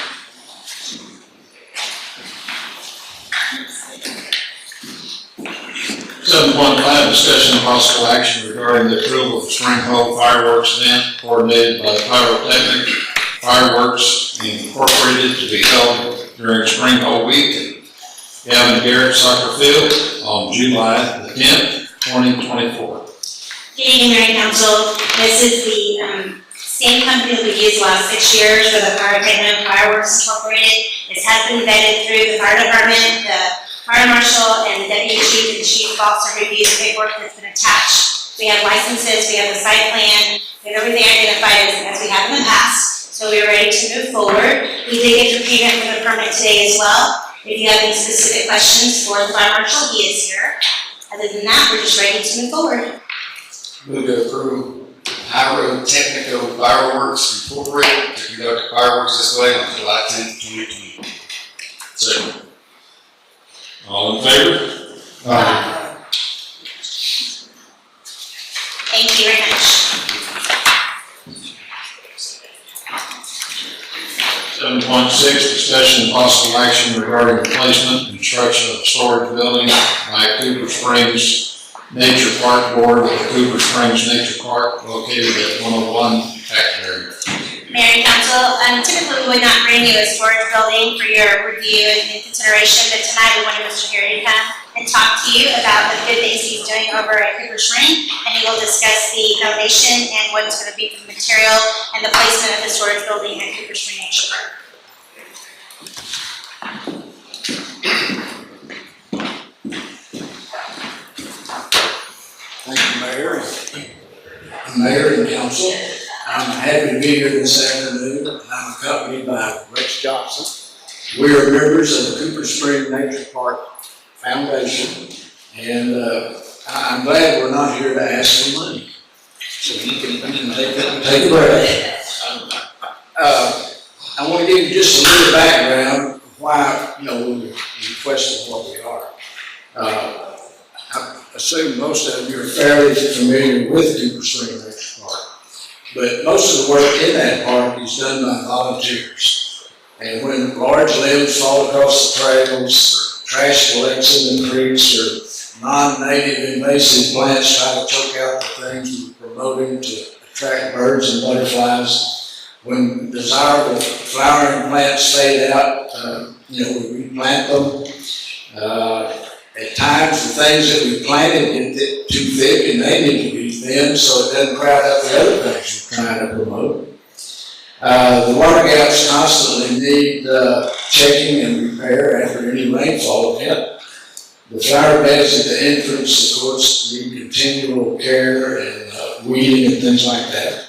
Seven point five, discussion and possible action regarding the approval of the Spring Hole fireworks event coordinated by Pyrotechnic Fireworks Incorporated to be held during Spring Hole Week at Gavin Garrett Soccer Field on July the 10th, 2024. Good evening, Mayor and Council. This is the same company that we've used the last 6 years for the Pyrotechnic Fireworks Incorporated. This has been vetted through the fire department, the fire marshal, and the deputy chief and chief officer reviews the paperwork that's been attached. We have licenses, we have the site plan, we have everything identified as we have in the past. So we're ready to move forward. We did get your payment for the permit today as well. If you have any specific questions for the fire marshal, he is here. Other than that, we're just ready to move forward. Move to approve Pyrotechnical Fireworks Incorporated to conduct a fireworks display on July 10th, 2020. Second. All in favor? Thank you very much. 7.6, discussion and possible action regarding replacement and construction of a storage building by Cooper Springs Nature Park Board of the Cooper Springs Nature Park located at 101 Hackberry. Mayor and Council, typically we would not bring you a storage building for your review and consideration, but tonight we wanted Mr. Harry to come and talk to you about the good things he's doing over at Cooper Spring, and he will discuss the donation and what it's going to be for the material and the placement of the storage building at Cooper Spring Nature Park. Thank you, Mayor. Mayor and Council, I'm happy to be here this afternoon. I'm accompanied by Rex Johnson. We are members of the Cooper Spring Nature Park Foundation, and I'm glad we're not here to ask for money. So you can take a breath. I want to give you just a little background of why, we requested what we are. I assume most of you are fairly familiar with Cooper Spring Nature Park, but most of the work in that park is done by volunteers. And when large limbs fall across the trails, or trash collects in the creeks, or non-native invasive plants try to choke out the things we're promoting to attract birds and butterflies, when desirable flowering plants fade out, we replant them. At times, the things that we planted get too thick and they need to be thinned so it doesn't crowd out the other things we're trying to promote. The water gaps constantly need checking and repair after any rainfall event. The flower beds at the entrance, of course, need continual care and weeding and things like that.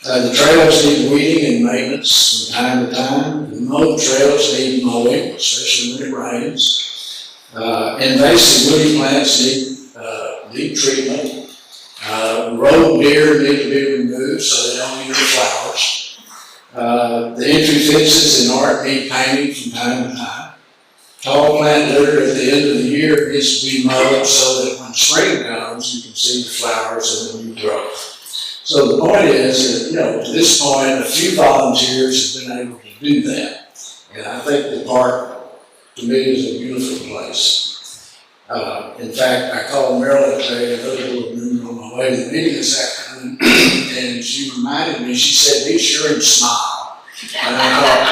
The trails need weeding and maintenance from time to time. The mowed trails need mowing, especially when it rains. Invasive woody plants need treatment. Road deer need to be removed so they don't eat the flowers. The entry fences and art need painting from time to time. Tall plant litter at the end of the year needs to be mowed so that when spring comes, you can see the flowers and the new growth. So the point is that, to this point, a few volunteers have been able to do that. And I think the park, to me, is a beautiful place. In fact, I called Marilyn today, another board member, on my way to the meeting this afternoon, and she reminded me, she said, be sure and smile. And I thought,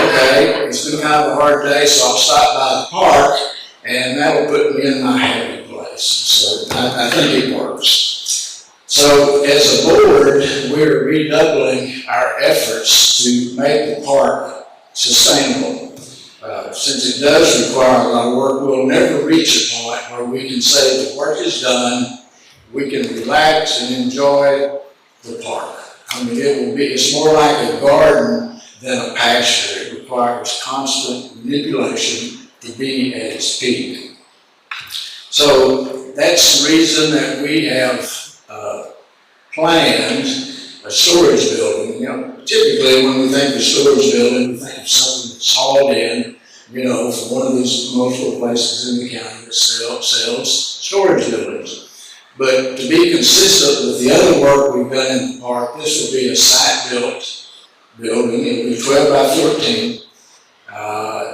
okay, it's been kind of a hard day, so I'll stop by the park, and that'll put me in my happy place. So I think it works. So as a board, we're redoubling our efforts to make the park sustainable. Since it does require a lot of work, we'll never reach a point where we can say the work is done, we can relax and enjoy the park. I mean, it's more like a garden than a pasture. It requires constant manipulation to be at its peak. So that's the reason that we have planned a storage building. You know, typically when we think of storage building, we think of something that's hauled in, you know, from one of these multiple places in the county that sells storage buildings. But to be consistent with the other work we've done in the park, this will be a site-built building. It will be 12 by 14.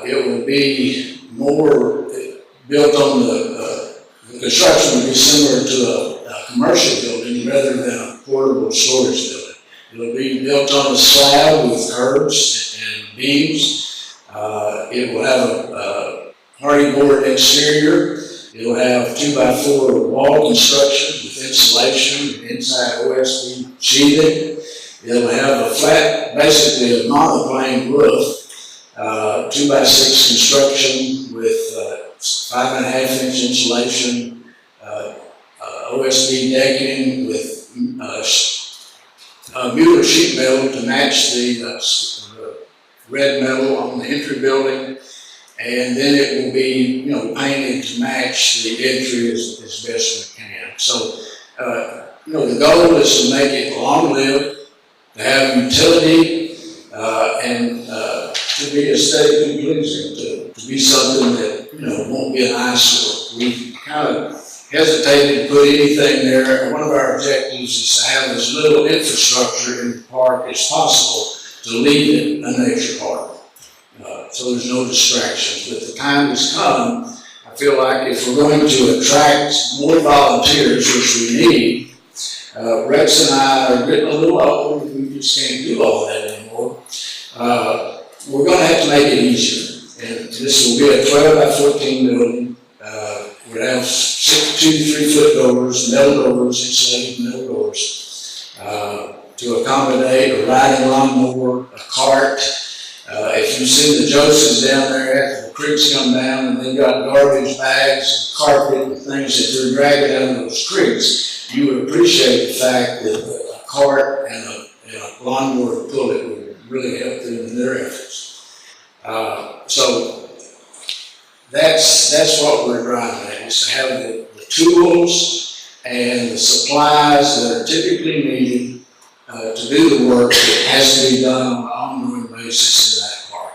It will be more built on the construction will be similar to a commercial building rather than a portable storage building. It'll be built on a slab with curbs and beams. It will have a hardy board exterior. It will have 2x4 wall construction with insulation and inside OSB sheathing. It will have a flat, basically a monoplane roof, 2x6 construction with 5.5-inch insulation, OSB decking with Mueller sheet metal to match the red metal on the entry building, and then it will be, you know, painted to match the entry as best we can. So, you know, the goal is to make it long-lived, to have utility, and to be aesthetically pleasing, to be something that, you know, won't be an eyesore. We kind of hesitated to put anything there. One of our objectives is to have as little infrastructure in the park as possible to leave it a nature park. So there's no distractions. But the time has come. I feel like if we're going to attract more volunteers, which we need, Rex and I are getting a little older. We just can't do all that anymore. We're going to have to make it easier. And this will be a 12 by 14 building. We'll have 2 3-foot doors, metal doors, insulated metal doors, to accommodate a riding lawnmower, a cart. If you see the Josephs down there after the creeks come down and they've got garbage bags and carpet and things that they're dragging out of those creeks, you would appreciate the fact that a cart and a lawnmower to pull it would really help them in their efforts. So that's what we're driving at, is to have the tools and the supplies that are typically needed to do the work that has to be done on an ongoing basis in that park.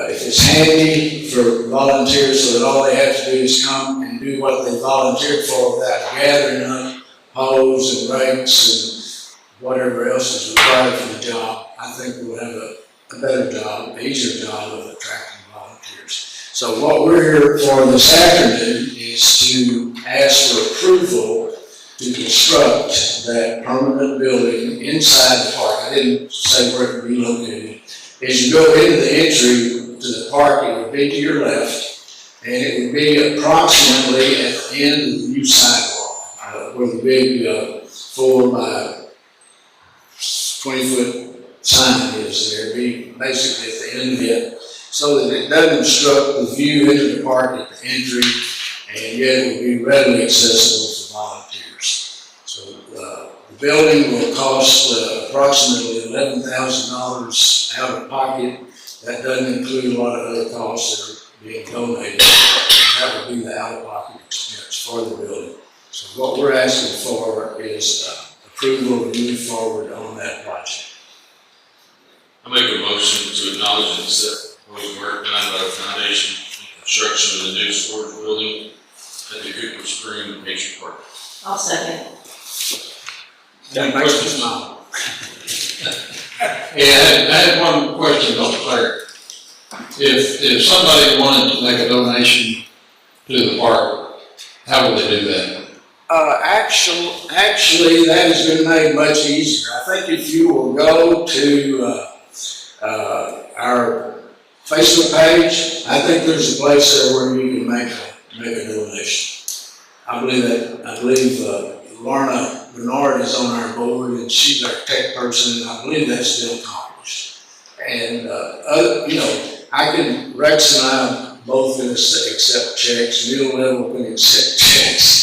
If it's handy for volunteers so that all they have to do is come and do what they volunteered for without gathering up hose and rakes and whatever else is required for the job, I think we'll have a better job, an easier job of attracting volunteers. So what we're here for this afternoon is to ask for approval to construct that permanent building inside the park. I didn't say where it would be located. As you go into the entry to the park, it would be to your left, and it would be approximately at the end of the new sidewalk, where the big 4 by 20-foot sign is there. It'd be basically at the end of it, so that it doesn't obstruct the view into the park at the entry, and yet it would be readily accessible for volunteers. So the building will cost approximately $11,000 out of pocket. That doesn't include a lot of other costs that are being donated. That would be the out-of-pocket expense for the building. So what we're asking for is approval to move forward on that project. I make a motion to acknowledge and accept proposed work done by the foundation and construction of the new storage building at the Cooper Spring Nature Park. I'll second. That makes me smile. Yeah, I had one question on Claire. if somebody wanted to make a donation to the park, how would they do that? Actually, that has been made much easier. I think if you will go to, our Facebook page, I think there's a place there where you can make a donation. I believe Lorna Bernard is on our board and she's our tech person, and I believe that's been accomplished. And, Rex and I both can accept checks, Neil Little can accept checks.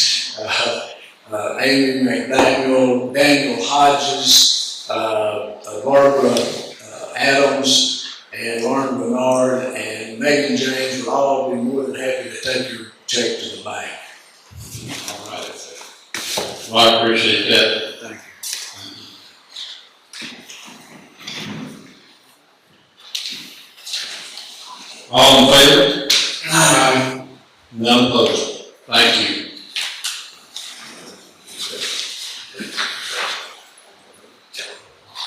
Amy McDaniel, Daniel Hodges, Barbara Adams, and Lauren Bernard, and Megan James would all be more than happy to take your check to the bank. All right. Well, I appreciate that. Thank you. All in favor? Aye. None opposed. Thank you.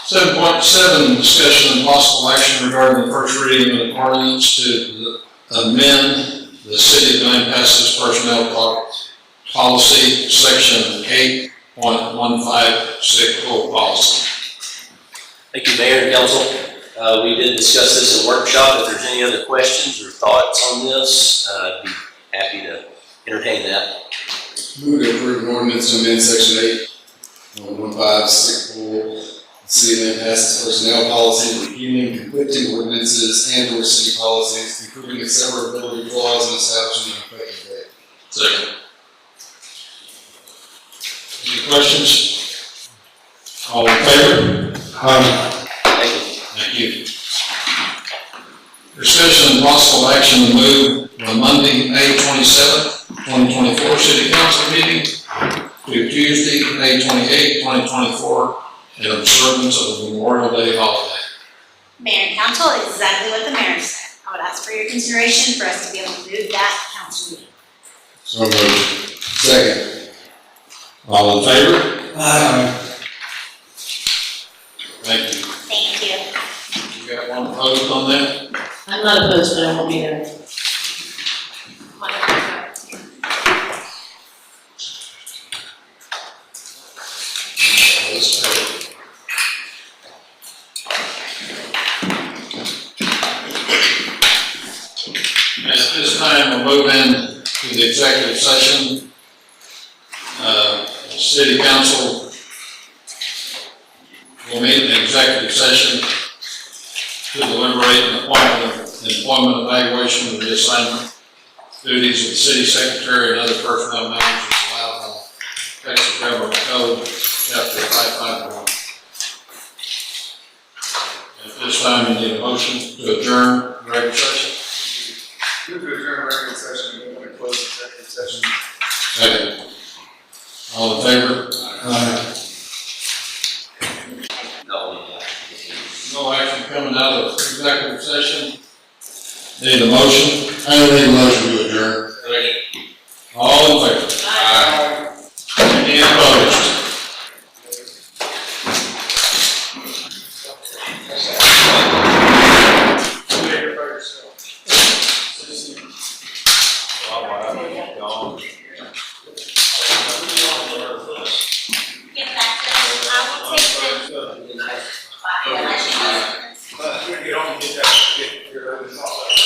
Seven point seven, discussion and possible action regarding the first reading of an ordinance to amend the City of Lampasas personnel policy, section 8.156 policy. Thank you, Mayor and Council. We did discuss this in workshop. If there's any other questions or thoughts on this, I'd be happy to entertain that. Move to approve an ordinance to amend section 8.156 City of Lampasas personnel policy, repealing conflicting ordinances and or city policies, including a severability clause and establishing an effective date. Second. Any questions? All in favor? Thank you. Thank you. Discussion and possible action to move the Monday, May 27th, 2024 City Council meeting to Tuesday, May 28th, 2024, in observance of the Memorial Day holiday. Mayor and council, exactly what the mayor said. I would ask for your consideration for us to be able to move that council meeting. So moved. Second. All in favor? Thank you. Thank you. You got one opposed on that? I'm not opposed, but I won't be there. At this time, we'll move in to the executive session. City Council will meet in the executive session to deliberate an employment evaluation and reassignment duties of the city secretary and other personnel managers allowed by Texas Government Code, Chapter 551. At this time, you need a motion to adjourn regular session. Move to adjourn regular session and go into closed executive session. Second. All in favor? No action coming out of executive session. Need a motion? I don't need a motion to adjourn. All in favor? Any opposed? Get back to us. I will take the. But you don't get that, get your own thoughts.